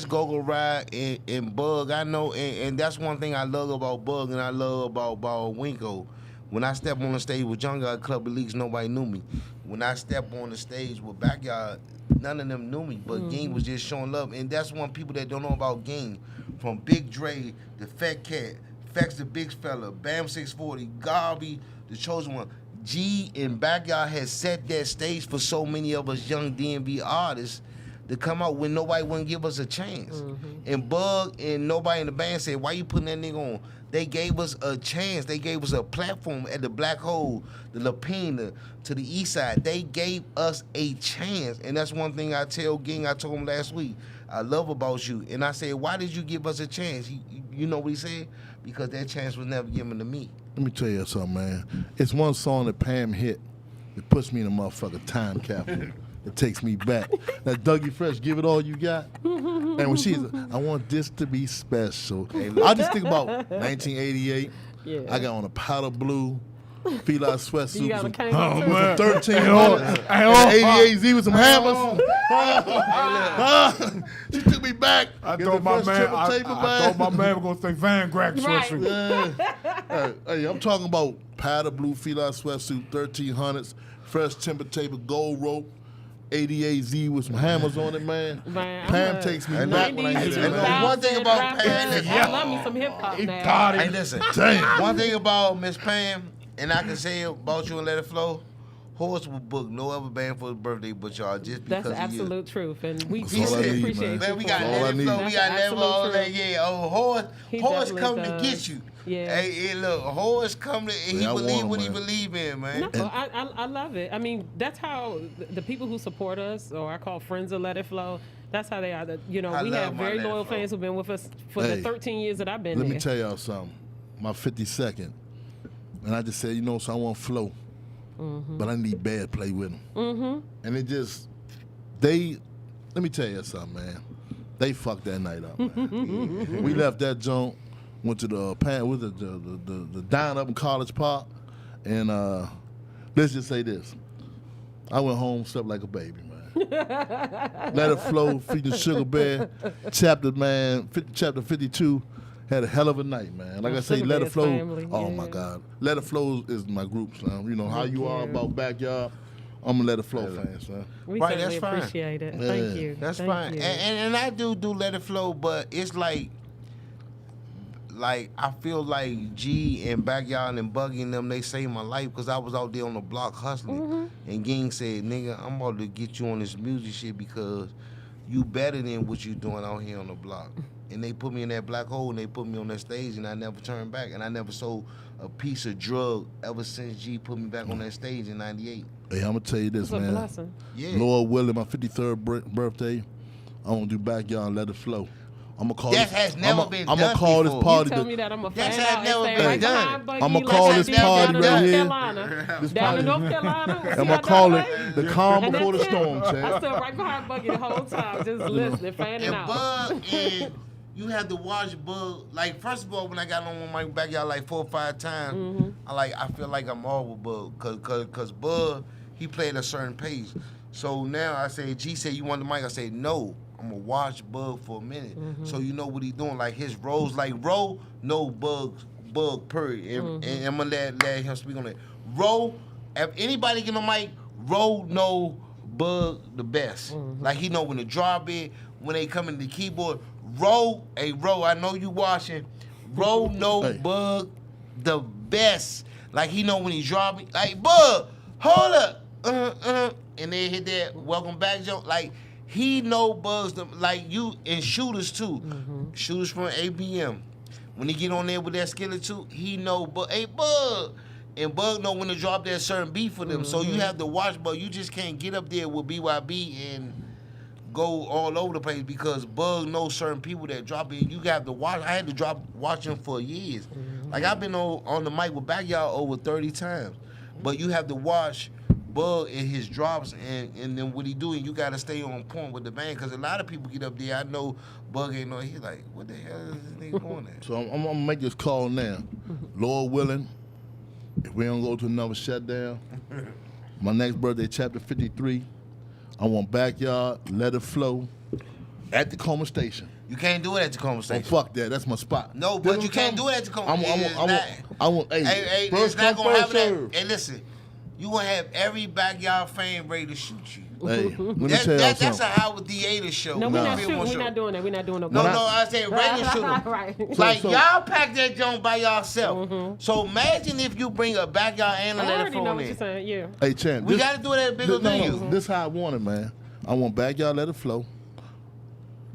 go-go ride and Bug, I know, and that's one thing I love about Bug and I love about Winko. When I step on the stage with Junkyard Club Elite, nobody knew me. When I step on the stage with Backyard, none of them knew me, but Ging was just showing love, and that's one people that don't know about Ging, from Big Dre, the Fat Cat, Fex the Big Fella, Bam 640, Garvey, the Chosen One. G and Backyard has set that stage for so many of us young DMV artists to come out when nobody wouldn't give us a chance. And Bug and nobody in the band said, why you putting that nigga on? They gave us a chance. They gave us a platform at the Black Hole, the La Pena, to the East Side. They gave us a chance, and that's one thing I tell Ging. I told him last week. I love about you, and I said, why did you give us a chance? You know what he said? Because that chance was never given to me. Let me tell you something, man. It's one song that Pam hit. It puts me in a motherfucking time capsule. It takes me back. That Dougie Fresh, give it all you got. And when she's, I want this to be special. I just think about 1988. Yeah. I got on a powder blue, feel-out sweatsuit. You got a some, cane Oh, too? man. 1300, and 88Z with some hammers. She took me back. I Get thought the my first man. triple I taper thought my bag. man was gonna say Van Grack Right. sweatshirt. Hey, I'm talking about powder blue feel-out sweatsuit, 1300s, fresh timber taper, gold rope, 88Z with some hammers on it, man. Man, Pam I'm takes me a back when I 90s, hear And that. one thing about 2000 Pam, rappers. I love me some hip hop He now. got Hey, it. listen. Damn. One thing about Miss Pam, and I can say about you and Let It Flow, Horace will book no other band for his birthday but y'all just because That's of absolute truth, and we That's all I deeply need, appreciate man. you. Man, we for got That's it. all I Let It need. Flow, we That's got Let It Flow, all absolute that, truth. yeah. Oh, Horace He come definitely to does. get you. Yeah. Hey, look, Horace come to, and he Yeah, I believe want what him, he man. believe in, man. No, I love it. I mean, that's how the people who support us, or I call friends of Let It Flow, that's how they are. You know, I we love have my very Let It loyal Flow. fans who've been with us for Hey, the 13 years that I've been Let there. me tell y'all something. My 52nd, and I just said, you know, so I want Flow, but I need Bad play with him. And it just, let me tell you something, man. They fucked that night up, man. We left that joint, went to the dine up in College Park, and let's just say this. I went home, slept like a baby, man. Let It Flow, featuring Sugar Bear, chapter 52, had a hell of a night, man. Like I say, Sugar Let It Bear's Flow, family, oh yeah. my God. Let It Flow is my group, son. You know, how you are you. about Backyard, I'm a Let It Flow fan, son. We Right, certainly that's fine. appreciate it. Yeah. Thank you. That's Thank fine. you. And I do Let It Flow, but it's like I feel like G and Backyard and Buggy and them, they saved my life because I was out there on the block hustling. And Ging said, nigga, I'm about to get you on this music shit because you better than what you doing out here on the block. And they put me in that black hole and they put me on that stage and I never turned back. And I never sold a piece of drug ever since G put me back on that stage in 98. Hey, I'm going to tell you this, It's a man. blessing. Yeah. Lord willing, my 53rd birthday, I'm going to do Backyard and Let It Flow. I'm gonna call That this. has never I'm been gonna done call before. this party. You tell me that I'm a That's fan had out never and been stay right done. behind Buggy I'ma like call I this did party down in right North here. Carolina. This Down in party- North Carolina. I'm See gonna how call that it way? the calm And before the that's it. storm, I Chad. stood right behind Buggy the whole time, just listening, fanning And out. Bug, and you have to watch Bug. Like, first of all, when I got on with my Backyard like 4 or 5 times, I feel like I'm all with Bug. Cause Bug, he played a certain pace. So now I say, G said, you want the mic? I say, no. I'm gonna watch Bug for a minute. So you know what he doing. Like his roles, like Roll, no Bug period. And I'm gonna let him speak on it. Roll, if anybody get on mic, Roll know Bug the best. Like he know when to drop it, when they come in the keyboard. Roll, I know you watching. Roll know Hey. Bug the best. Like he know when he drop it. Like Bug, hold up, and they hit that welcome back joke. Like he know Bugs like you and shooters too. Shooters from ABM. When he get on there with that skillet too, he know Bug. Hey Bug. And Bug know when to drop that certain beat for them. So you have to watch, but you just can't get up there with BYB and go all over the place because Bug knows certain people that drop it. You have to watch. I had to watch him for years. Like I've been on the mic with Backyard over 30 times. But you have to watch Bug and his drops and then what he doing. You got to stay on point with the band because a lot of people get up there. I know Bug ain't know. He's like, what the hell is this nigga going at? So I'm gonna make this call now. Lord willing, if we don't go to another shutdown, my next birthday, chapter 53, I want Backyard, Let It Flow, at the Tacoma Station. You can't do it at the Tacoma Oh, Station. fuck that. That's my spot. No, You know but what you I'm can't talking do it at the Tacoma. I want, hey, Hey, first it's not come, gonna first happen. serve. Hey, listen, you gonna have every Backyard fan ready to shoot you. Hey, let me tell y'all That's something. a Howard Theater show. No, we're Nah. not shooting. We're not doing that. We're not doing no. No, I said regular shooter. Right. Like So- y'all pack that joint by yourself. So imagine if you bring a Backyard and a I Let It already Flow know in what you're there. saying. Yeah. Hey, Chan, We got to do it at bigger venues. This how I want it, man. I want Backyard, Let It Flow.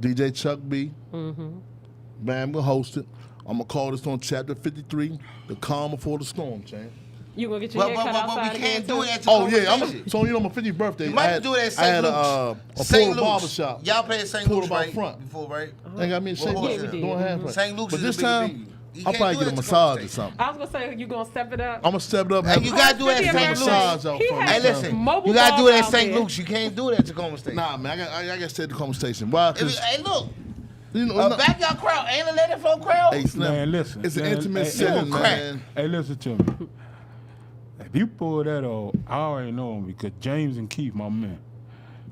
DJ Chuck B. Man, we'll host it. I'm gonna call this on chapter 53, the calm before the storm, champ. You gonna get your hair cut outside we again can't do too? it at the Oh yeah, conversation. so my 50th birthday. You might do it at I had St. a Luke's. portable barbershop. Y'all played St. Pulled Luke's about right front. before, right? They got me in St. Yeah, Luke's we did. doing half right. St. Luke's But is this a bigger time, venue. You I'll can't probably do get it a at the massage or conversation. something. I was gonna say you gonna step it up. I'm gonna step it up. Hey, you gotta do it at Fifty St. massage Luke's. out He front. had Hey, listen, mobile you gotta do it ball at out St. there. Luke's. You can't do it at Tacoma State. Nah, man, I got to stay at the conversation. Why? Because Hey, look, you know, a backyard crowd ain't a Let It Flow crowd. hey, Slim, Man, listen. it's an man, intimate hey, setting, crack. man. Hey, listen to me. If you pull that off, I already know him because James and Keith, my man.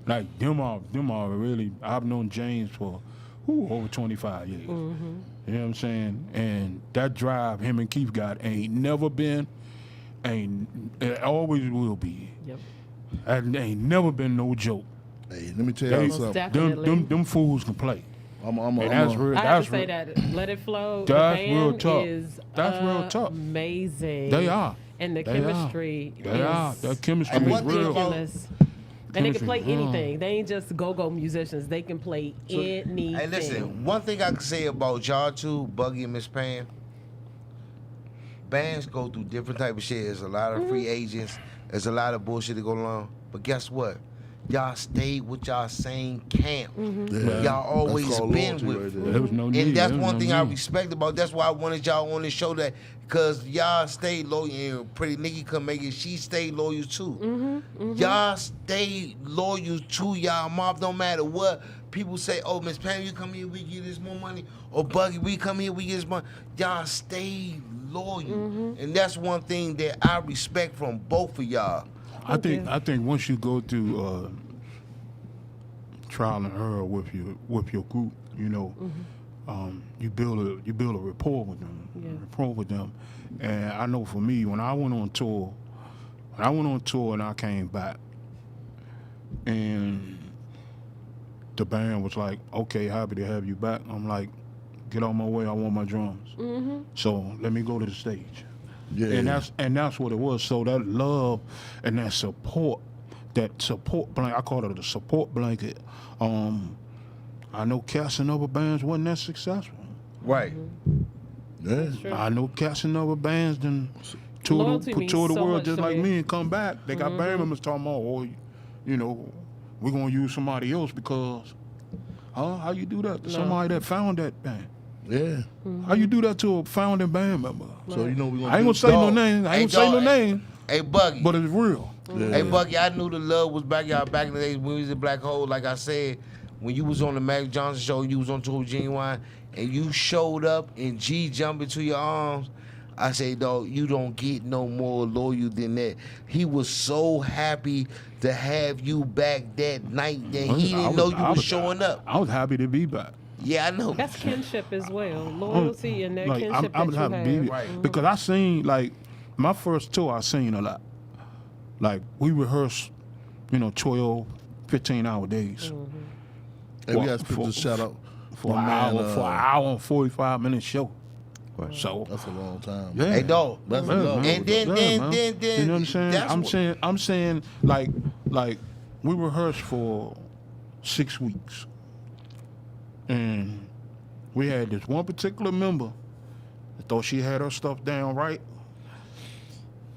Like, them are really, I've known James for over 25 years. You know what I'm saying? And that drive him and Keith got ain't never been, it always will be. Yep. And ain't never been no joke. Hey, let me tell you Most something. definitely. Them fools can play. I'm And that's real. I have That's to say real. that Let It Flow, That's the real band tough. is That's real tough. amazing. They are. And the They chemistry are. They are. is That chemistry And is one thing real. about- ridiculous. And they can play Chemistry, anything. They ain't just go-go musicians. They can play anything. Hey, listen, one thing I can say about y'all two, Buggy and Miss Pam, bands go through different type of shit. There's a lot of free agents. There's a lot of bullshit that go along. But guess what? Y'all stayed with y'all same camp. Yeah. Y'all always That's called been loyalty with. right there. There was no need. And that's There was one no thing I need. respect about. That's why I wanted y'all on the show, that because y'all stayed loyal. And Pretty Nikki couldn't make it. She stayed loyal too. Y'all stayed loyal to y'all mom. No matter what people say. Oh, Miss Pam, you come here, we get this more money. Or Buggy, we come here, we get this money. Y'all stayed loyal, and that's one thing that I respect from both of y'all. I think once you go through trial and error with your group, you know, you build a rapport with them, And I know for me, when I went on tour and I came back, and the band was like, "Okay, happy to have you back." I'm like, "Get on my way. I want my drums." So let me go to the stage. Yeah. And that's what it was. So that love and that support blanket, I call it a support blanket. I know cats and other bands wasn't that successful. Right. Yeah. I know cats and other bands done tour Loyalty means the so world much just to like me. me and come back. They got band members talking about, oh, you know, we're gonna use somebody else because, how you do that to somebody that found that band? Yeah. How you do that to a founding band member? So you know we're I ain't gonna say no Dog. name. I Hey, ain't gonna say no dog. name, Hey, Buggy. but it's real. Hey, Bucky, I knew the love was back in the days when we was in Black Hole. Like I said, when you was on the Magic Johnson show, you was on tour with Genuine, and you showed up and G jumped into your arms. I say, dog, you don't get no more loyal than that. He was so happy to have you back that night that he didn't know you was showing up. I was happy to be back. Yeah, I know. That's kinship as well. Loyalty and that Like, kinship I was that you happy to be have. there. Because I seen, like, my first tour, I seen a lot. Like, we rehearsed, 12, 15-hour days. Hey, we got to put this shout out For my an man, hour and 45-minute show. So, That's a long time. yeah. Hey, dog. That's Yeah, enough. man. And then, man. You know what I'm saying? that's I'm saying, like, we rehearsed for 6 weeks. And we had this one particular member that thought she had her stuff down right.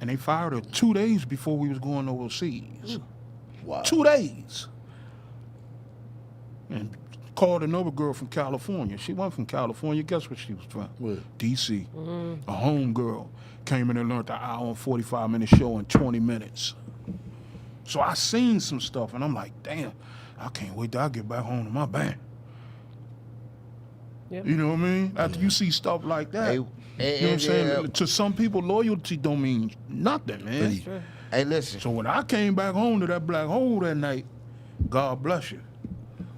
And they fired her 2 days before we was going overseas. Wow. 2 days. And called another girl from California. She wasn't from California. Guess where she was from? Where? D.C. A home girl. Came in and learned the hour and 45-minute show in 20 minutes. So I seen some stuff, and I'm like, damn, I can't wait till I get back home to my band. Yep. You know what I mean? After you see stuff like that, you know what I'm saying? To some people, loyalty don't mean nothing, man. Hey, listen. So when I came back home to that black hole that night, God bless you.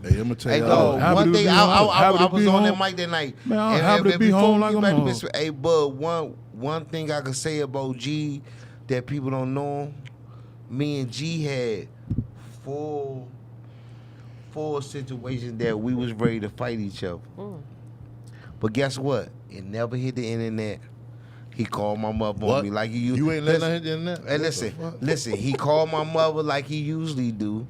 Hey, I'm gonna tell Hey, you. dog, happy one to thing, be I home. Happy to was be on that home. mic that night. Man, I'm happy to be before home we like get a back to mother. Mr. Hey, Bud, one thing I could say about G that people don't know, me and G had four situations that we was ready to fight each other. But guess what? It never hit the internet. He called my mother on What? me like You ain't letting her hit the internet? Hey, listen. He called my mother like he usually do.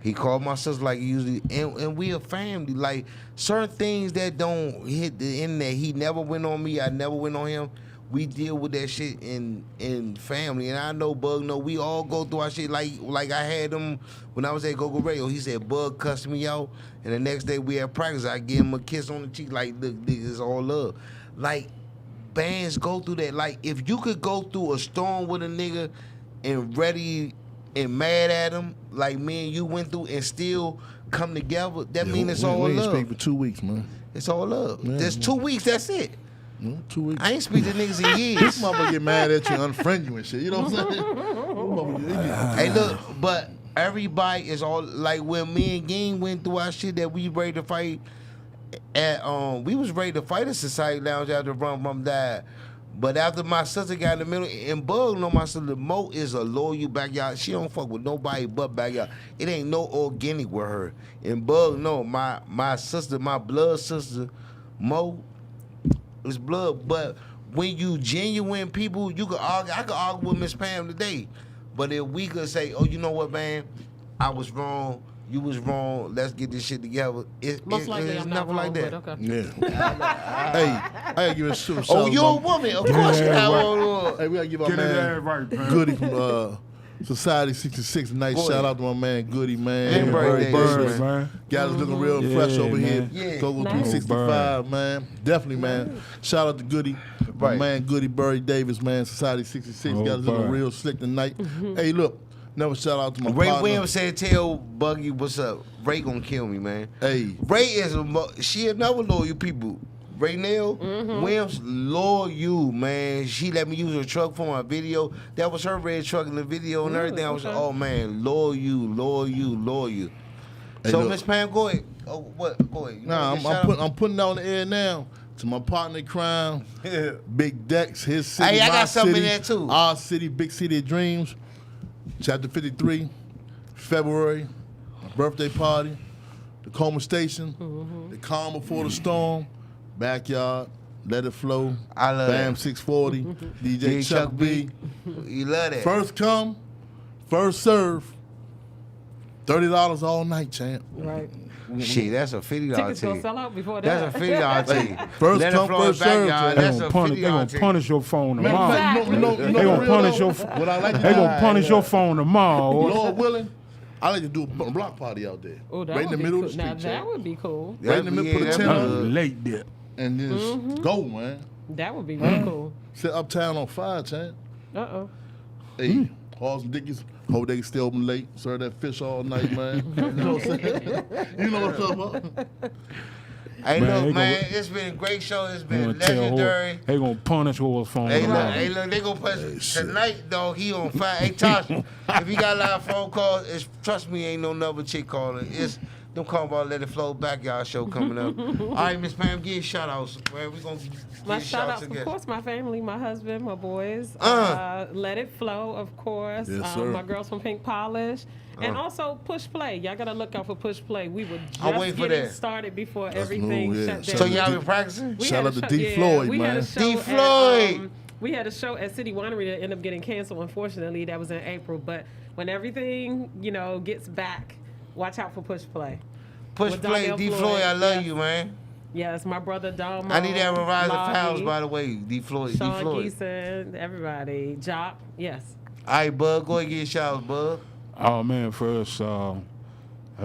He called my sister like he usually, and we a family. Like certain things that don't hit the internet, he never went on me. I never went on him. We deal with that shit in family, and I know Bug know we all go through our shit. Like I had him when I was at Go-Go Radio. He said Bug cussed me out, and the next day we had practice. I give him a kiss on the cheek, like look, nigga, it's all love. Like bands go through that. Like if you could go through a storm with a nigga and ready and mad at him, like me and you went through, and still come together, that mean it's all we ain't love. speak for 2 weeks, man. It's all love. Yeah, There's man. 2 weeks. That's it. 2 weeks. I ain't speak to niggas in years. This motherfucker get mad at you, unfriend you and shit. You know what I'm saying? Hey, look, but everybody is all like when me and Ging went through our shit that we ready to fight at. We was ready to fight at Society Lounge after Rum died. But after my sister got in the middle, and Bug know my sister, Mo is a loyal backyard. She don't fuck with nobody but backyard. It ain't no organic with her. And Bug know my sister, my blood sister, Mo, is blood. But when you genuine people, you could argue. I could argue with Miss Pam today. But if we could say, oh, you know what, man, I was wrong. You was wrong. Let's get this shit together. Most likely, it's I'm not nothing wrong, like that. but okay. Yeah. Hey, I gotta give a shout Oh, out you to a my- woman? Of course you have one. Hey, we gotta give our Get it man right, man. Goody from Society 66. Nice Go shout ahead. out to my man Goody, man. And Bird Bird, man. Got us looking real Yeah, fresh over man. here. Yeah. Go Nice. 365, man. Definitely, man. Shout out to Goody. My Right. man Goody Bird Davis, man. Society 66. Oh, Got us looking Bird. real slick tonight. Hey, look. Never shout out to my Ray partner. Williams said, "Tell Buggy what's up. Ray gonna kill me, man." Hey. Ray is she another loyal people. Ray Nail Williams loyal, man. She let me use her truck for my video. That was her red truck in the video and everything. I was like, oh man, loyal. Hey, So look. Miss Pam, go ahead. Oh, what? Go ahead. You Nah, wanna get shout out? I'm putting out on the air now to my partner in crime, Big Dex, his city, Hey, I my got something city, in there, too. Our city, big city of dreams. Chapter 53, February, my birthday party, the Coma Station, the calm before the storm, backyard, let it flow. I love Bam that. 640, DJ Chuck B. You love that. First come, first serve. $30 all night, champ. Right. Shit, that's a $50 Tickets gonna ticket. sell out before that. That's a $50 ticket. First Let it come, flow first backyard. serve, They That's a gonna $50 punish ticket. your phone Matter of tomorrow. fact, you know They the gonna real punish though? your. What I like to They do- gonna punish your phone tomorrow. Lord willing, I like to do a block party out there. Oh, that right in would the be middle cool. of the Now street, that champ. would be cool. Right in the middle, put a tent on, Late there. and just go, man. That would be really cool. Set uptown on fire, champ. Uh-oh. Hey, Halls and Dickies, hope they can stay open late, serve that fish all night, man. You know what I'm saying? You know what I'm talking about? Hey, Man, look, they man, gonna- it's been a great show. It's They been gonna tell legendary. They gonna punish your phone Hey, tomorrow. look, they gonna put tonight, dog. He on fire. Hey, Tosh, if you got a lot of phone calls, trust me, ain't no another chick calling. It's them calling about Let It Flow Backyard show coming up. All right, Miss Pam, give shout outs. Man, we gonna My give shout outs, again. of course, my family, my husband, my boys. Let It Flow, of course. Yes, sir. My girls from Pink Polish. And also Push Play. Y'all gotta look out for Push Play. We were I'll just wait for getting that. started before That's everything new, yeah. shut down. So y'all been practicing? We Shout had out a to show- D. Floyd, we had a man. show D. at, Floyd. we had a show at City Winery that ended up getting canceled, unfortunately. That was in April. But when everything, gets back, watch out for Push Play. Push With play, Donnell D. Floyd, Floyd, I love yes. you, man. Yes, my brother Dom. I need that Verizon Loggy, Files, by the way. D. Floyd, D. Sean Floyd. Geeson, everybody. Jock, yes. All right, Bud, go ahead and get your shout outs, Bud. Oh man, first I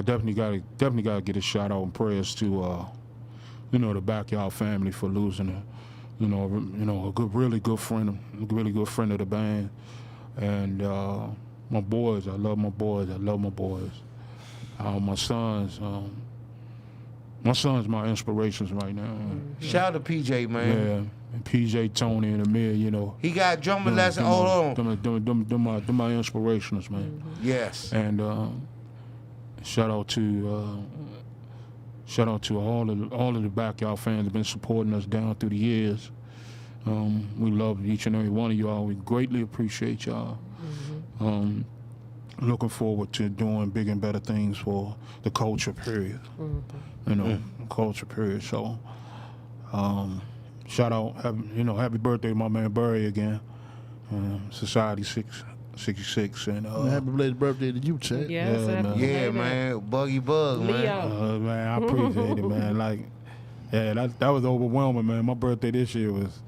definitely gotta get a shout out and prayers to the Backyard family for losing a really good friend of the band, and my boys. I love my boys. My son's my inspirations right now. Shout out to PJ, man. Yeah, and PJ, Tony, and Amir. He got drummer lesson. Hold on. Them my inspirations, man. Yes. And shout out to all of the Backyard fans that have been supporting us down through the years. We love each and every one of y'all. We greatly appreciate y'all. Looking forward to doing big and better things for the culture period. Culture period. So, shout out, happy birthday to my man Barry again. Society 66, and Happy belated birthday to you, Chad. Yes, Yeah, man. Yeah, man. Buggy Bug, man. Leo. man, I appreciate it, man. Like, yeah, that was overwhelming, man. My birthday this year was,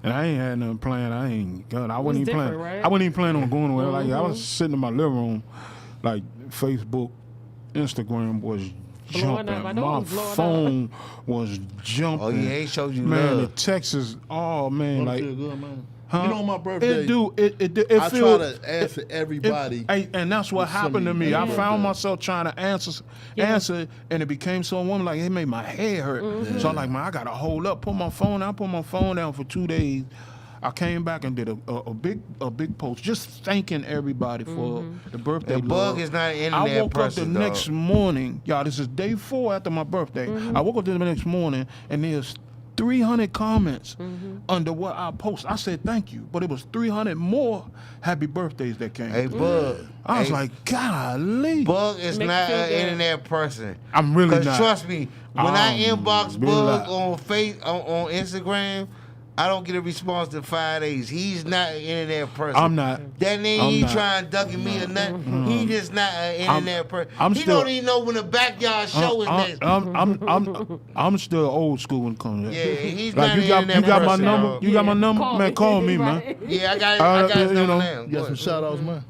and I ain't had nothing planned. I wasn't even planning. right? I wasn't even planning on going away. Like, I was sitting in my living room, like Facebook, Instagram was Blowing jumping. up. I know it My was blowing phone was jumping. Oh, yeah, he showed you man, love. the texts, oh man, Don't like, feel good, man. huh? You know, on my birthday, It do. It I feel, try to answer everybody. and that's what with happened to some me. I birthday. found myself trying to answer, and it became so woman like it made my head hurt. So I'm like, man, I gotta hold up. Put my phone down. Put my phone down for 2 days. I came back and did a big post, just thanking everybody for the birthday. The Bug love. is not an internet I woke person, up the dog. next morning, y'all. This is day 4 after my birthday. I woke up the next morning and there's 300 comments under what I post. I said thank you, but it was 300 more happy birthdays that came. Hey, Bug. I was Hey, like, golly. Bug is Make not you feel an good. internet person. I'm really Because not. trust me, when I inbox really Bug not. on Instagram, I don't get a response to 5 days. He's not an internet person. I'm not. That nigga I'm he not. trying ducking me or nothing. He just not an internet person. I'm He still- don't even know when the backyard show is next. I'm still old school when it comes to that. Yeah, he's Like not you an got internet my person, number. dog. You got my number, Call man. me. Call me, man. Right. Yeah, I got his you number know, now. You Go got some ahead. shout outs, man.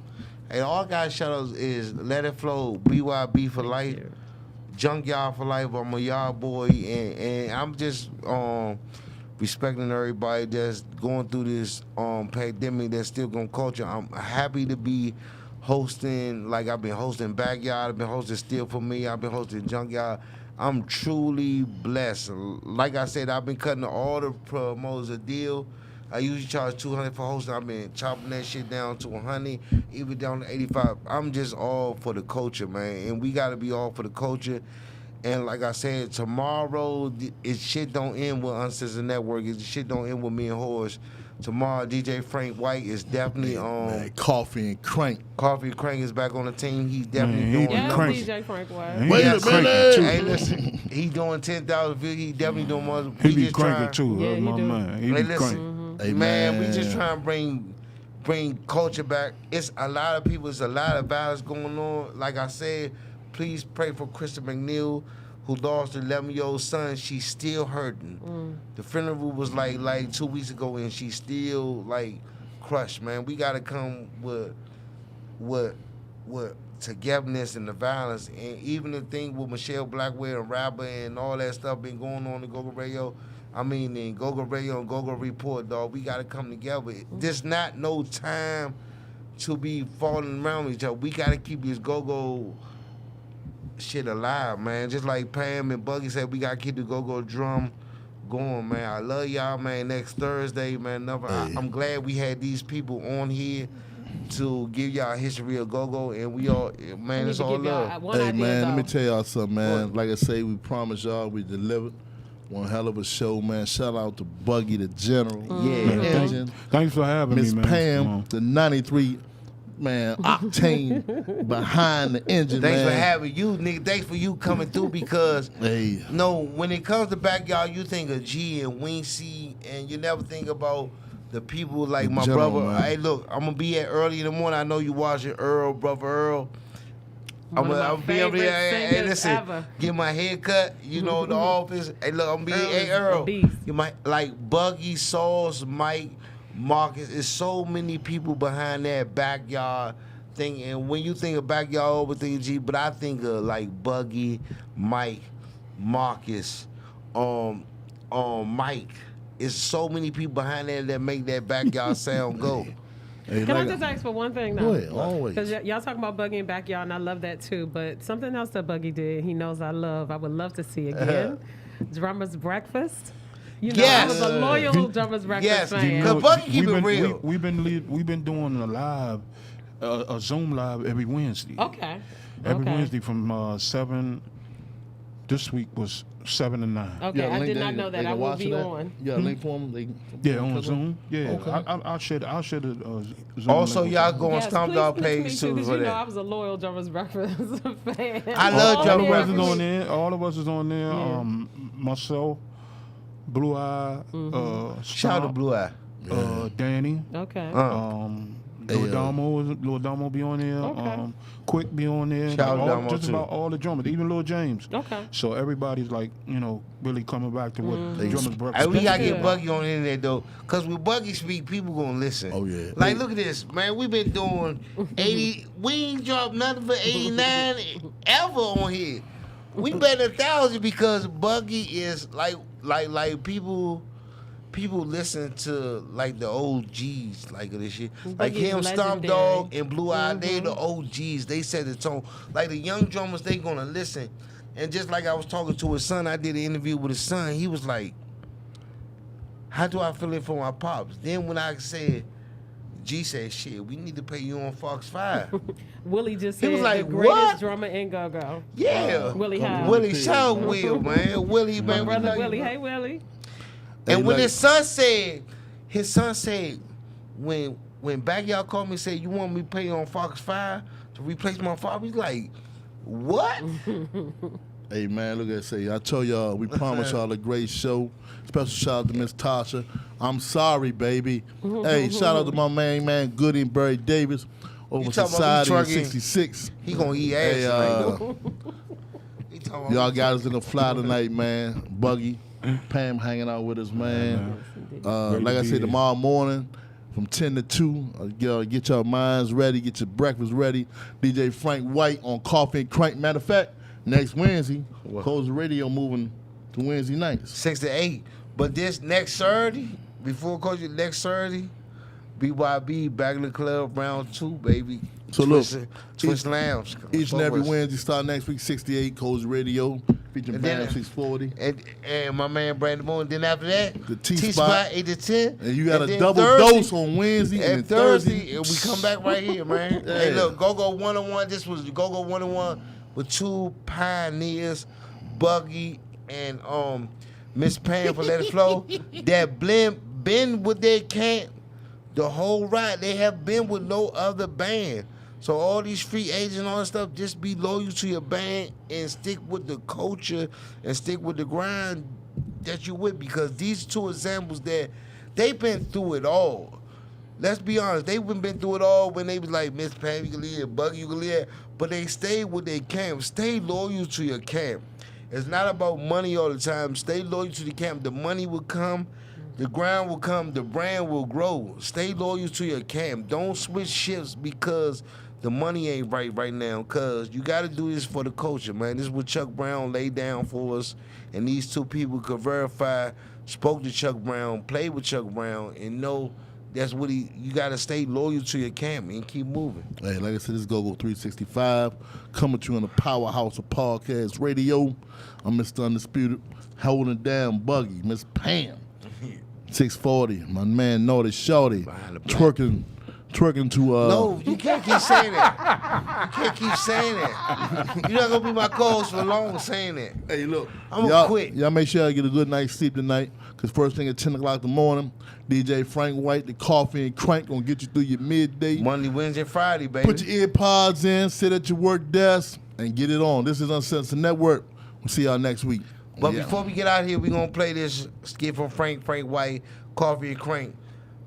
Hey, all guys shout outs is Let It Flow, BYB for life, Junkyard for life. I'm a yard boy, and I'm just respecting everybody that's going through this pandemic that's still gonna culture. I'm happy to be hosting, like I've been hosting Backyard, I've been hosting Still For Me, I've been hosting Junkyard. I'm truly blessed. Like I said, I've been cutting all the promoters a deal. I usually charge $200 for hosting. I've been chopping that shit down to $100, even down to $85. I'm just all for the culture, man, and we gotta be all for the culture. And like I said, tomorrow, it shit don't end with Uncensored Network. It shit don't end with me and Horace. Tomorrow, DJ Frank White is definitely Man, Coffee and Crank. Coffee Crank is back on the team. He's definitely Man, doing he Yes, crank. DJ Frank White. He Wait be a cranking minute. too. Hey, listen, he doing 10,000 views. He definitely doing more. He be just cranking trying- too. Yeah, That's he my do. man. He Hey, be listen, cranking. Hey, man, we man. just trying to bring culture back. It's a lot of people. It's a lot of violence going on. Like I said, please pray for Krista McNeil, who lost her 11-year-old son. She's still hurting. The funeral was like 2 weeks ago, and she's still like crushed. Man, we gotta come with togetherness and the violence, and even the thing with Michelle Blackwell and Rapper and all that stuff been going on in Go-Go Radio. I mean, in Go-Go Radio and Go-Go Report, dog, we got to come together. There's not no time to be falling around each other. We got to keep this Go-Go shit alive, man. Just like Pam and Buggy said, we got to keep the Go-Go drum going, man. I love y'all, man. Next Thursday, man. I'm glad we had these people on here to give y'all a history of Go-Go, and we all, man, it's all love. Hey, man, let me tell y'all something, man. Like I say, we promised y'all we delivered. One hell of a show, man. Shout out to Buggy the General. Yeah. Engine. Thanks for having Miss me, man. Pam, the 93, man, octane behind the engine, Thanks man. for having you, nigga. Thanks for you coming through because, Hey. no, when it comes to Backyard, you think of G and Wincy, and you never think about the people like The my general, brother. man. Hey, look, I'm going to be at early in the morning. I know you watching Earl, brother Earl. I'm One of my gonna be over there. Hey, favorite listen, ever. get my hair cut. You know, the office. Hey, look, I'm gonna be. Earl Hey, is Earl. a beast. You might like Buggy, Sauce, Mike, Marcus. There's so many people behind that Backyard thing. And when you think of Backyard, I always think of G. But I think of like Buggy, Mike, Marcus, Mike. It's so many people behind there that make that Backyard sound go. Hey, Can I like- just ask for one thing Go though? ahead, always. Because y'all talking about Buggy and Backyard, and I love that too. But something else that Buggy did, he knows I would love to see again. Drummers Breakfast. You know, Yes. I was a loyal Drummers Breakfast Yes. fan. Cause Buggy keep it been, real. We've been doing a live, a Zoom live every Wednesday. Okay. Every okay. Wednesday from 7. This week was 7 to 9. Okay, You got a I link did there? not know They that. can I will watch be that? on. You got a link for them? Yeah, on Zoom. Yeah, Okay. I'll share the Zoom. Also, link with y'all you. go on Yes, Stomp please Dog connect me page too, too 'cause for you know I that. was a loyal Drummers Breakfast fan. I love All Drummers of us Breakfast. is on there. All of us is on there. Yeah. Myself, Blue Eye, Shout out to Blue Eye. Danny. Okay. A Lil Damo be on there. Okay. Quick be on there. Shout out Damo just too. about all the drummers, even Lil James. Okay. So everybody's like, really coming back to what the drummers brought. Hey, we gotta get good. Buggy on the internet though, cause with Buggy speak, people gonna listen. Oh, yeah. Like, look at this, man. We been doing 80. We ain't dropped nothing for 89 ever on here. We better 1,000 because Buggy is like people listen to like the OGs like of this shit. Like Buggy is him, Stomp legendary. Dog, and Blue Eye, they the OGs. They set the tone. Like the young drummers, they gonna listen. And just like I was talking to his son, I did an interview with his son. He was like, "How do I feel it for my pops?" Then when I said, G said, "Shit, we need to pay you on Fox 5." Willie just He said was like, the greatest "What?" drummer in go-go. Yeah, Willie Howe. Willie, shout out Will, man. Willie, My man. we brother love you, Willie. bro. Hey, Willie. Hey, And when like- his son said, when Backyard called me and said, "You want me to pay you on Fox 5 to replace my father?" He's like, "What?" Hey man, look at say. I told y'all we promised y'all a great show. Special shout out to Miss Tasha. I'm sorry, baby. Hey, shout out to my man Goody and Barry Davis over You talking Society about in me trucking? 66. He gonna eat ass Hey, tonight, though. He talking about Y'all me got us in the fly tonight, man. Buggy, Pam hanging out with us, man. Like I said, tomorrow morning from 10 to 2, get your minds ready, get your breakfast ready. DJ Frank White on Coffee and Crank. Matter of fact, next Wednesday, Close the Radio moving to Wednesday nights. 6 to 8. But this next Saturday, before Coach, next Saturday, BYB back in the club round 2, baby. So look, Twist Lounge. Each and every Fuck with us. Wednesday, start next week, 68 Coast Radio, featuring And then- Bam 640. And my man Brandon Moore. And then after that, The T-Spot. 8 to 10. And you got a then double Thursday- dose on Wednesday and And then Thursday, and we come back right here, man. Hey, Yeah. look, Go-Go 101. This was Go-Go 101 with two pioneers, Buggy and Miss Pam for Let It Flow, that been with their camp the whole ride. They have been with no other band. So all these free agents and all that stuff, just be loyal to your band and stick with the culture and stick with the grind that you with, because these two examples that they've been through it all. Let's be honest, they've been through it all when they was like, Miss Pam, you can leave, Buggy, you can leave, but they stayed with their camp. Stay loyal to your camp. It's not about money all the time. Stay loyal to the camp. The money will come, the grind will come, the brand will grow. Stay loyal to your camp. Don't switch shifts because the money ain't right now, because you got to do this for the culture, man. This is what Chuck Brown laid down for us, and these two people could verify, spoke to Chuck Brown, played with Chuck Brown, and know that's what you got to stay loyal to your camp and keep moving. Hey, like I said, this is Go-Go 365, coming to you in the powerhouse of podcast radio. I'm Mr. Undisputed, holding down Buggy, Miss Pam, 640, my man Naughty Shorty, Behind the back. twerking to No, you can't keep saying that. You can't keep saying that. You're not gonna be my co-host for long saying that. Hey, look, I'm gonna y'all, quit. Y'all make sure y'all get a good night's sleep tonight, because first thing at 10 o'clock in the morning, DJ Frank White, the Coffee and Crank, gonna get you through your midday. Monday, Wednesday, Friday, baby. Put your ear pods in, sit at your work desk, and get it on. This is Uncensored Network. We'll see y'all next week. But Yeah. before we get out here, we're gonna play this skit from Frank White, Coffee and Crank.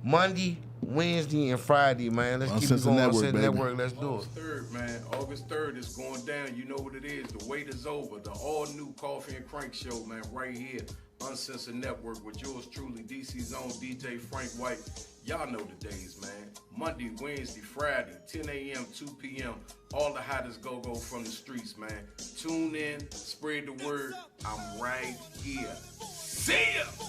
Monday, Wednesday, and Friday, man. Let's keep it Uncensored going. Network, Uncensored baby. Network, let's do it. August 3rd, man. August 3rd is going down. You know what it is. The wait is over. The all-new Coffee and Crank show, man, right here. Uncensored Network with yours truly, DC's own DJ Frank White. Y'all know the days, man. Monday, Wednesday, Friday, 10 a.m., 2 p.m. All the hottest go-go from the streets, man. Tune in, spread the word. I'm right here. See ya!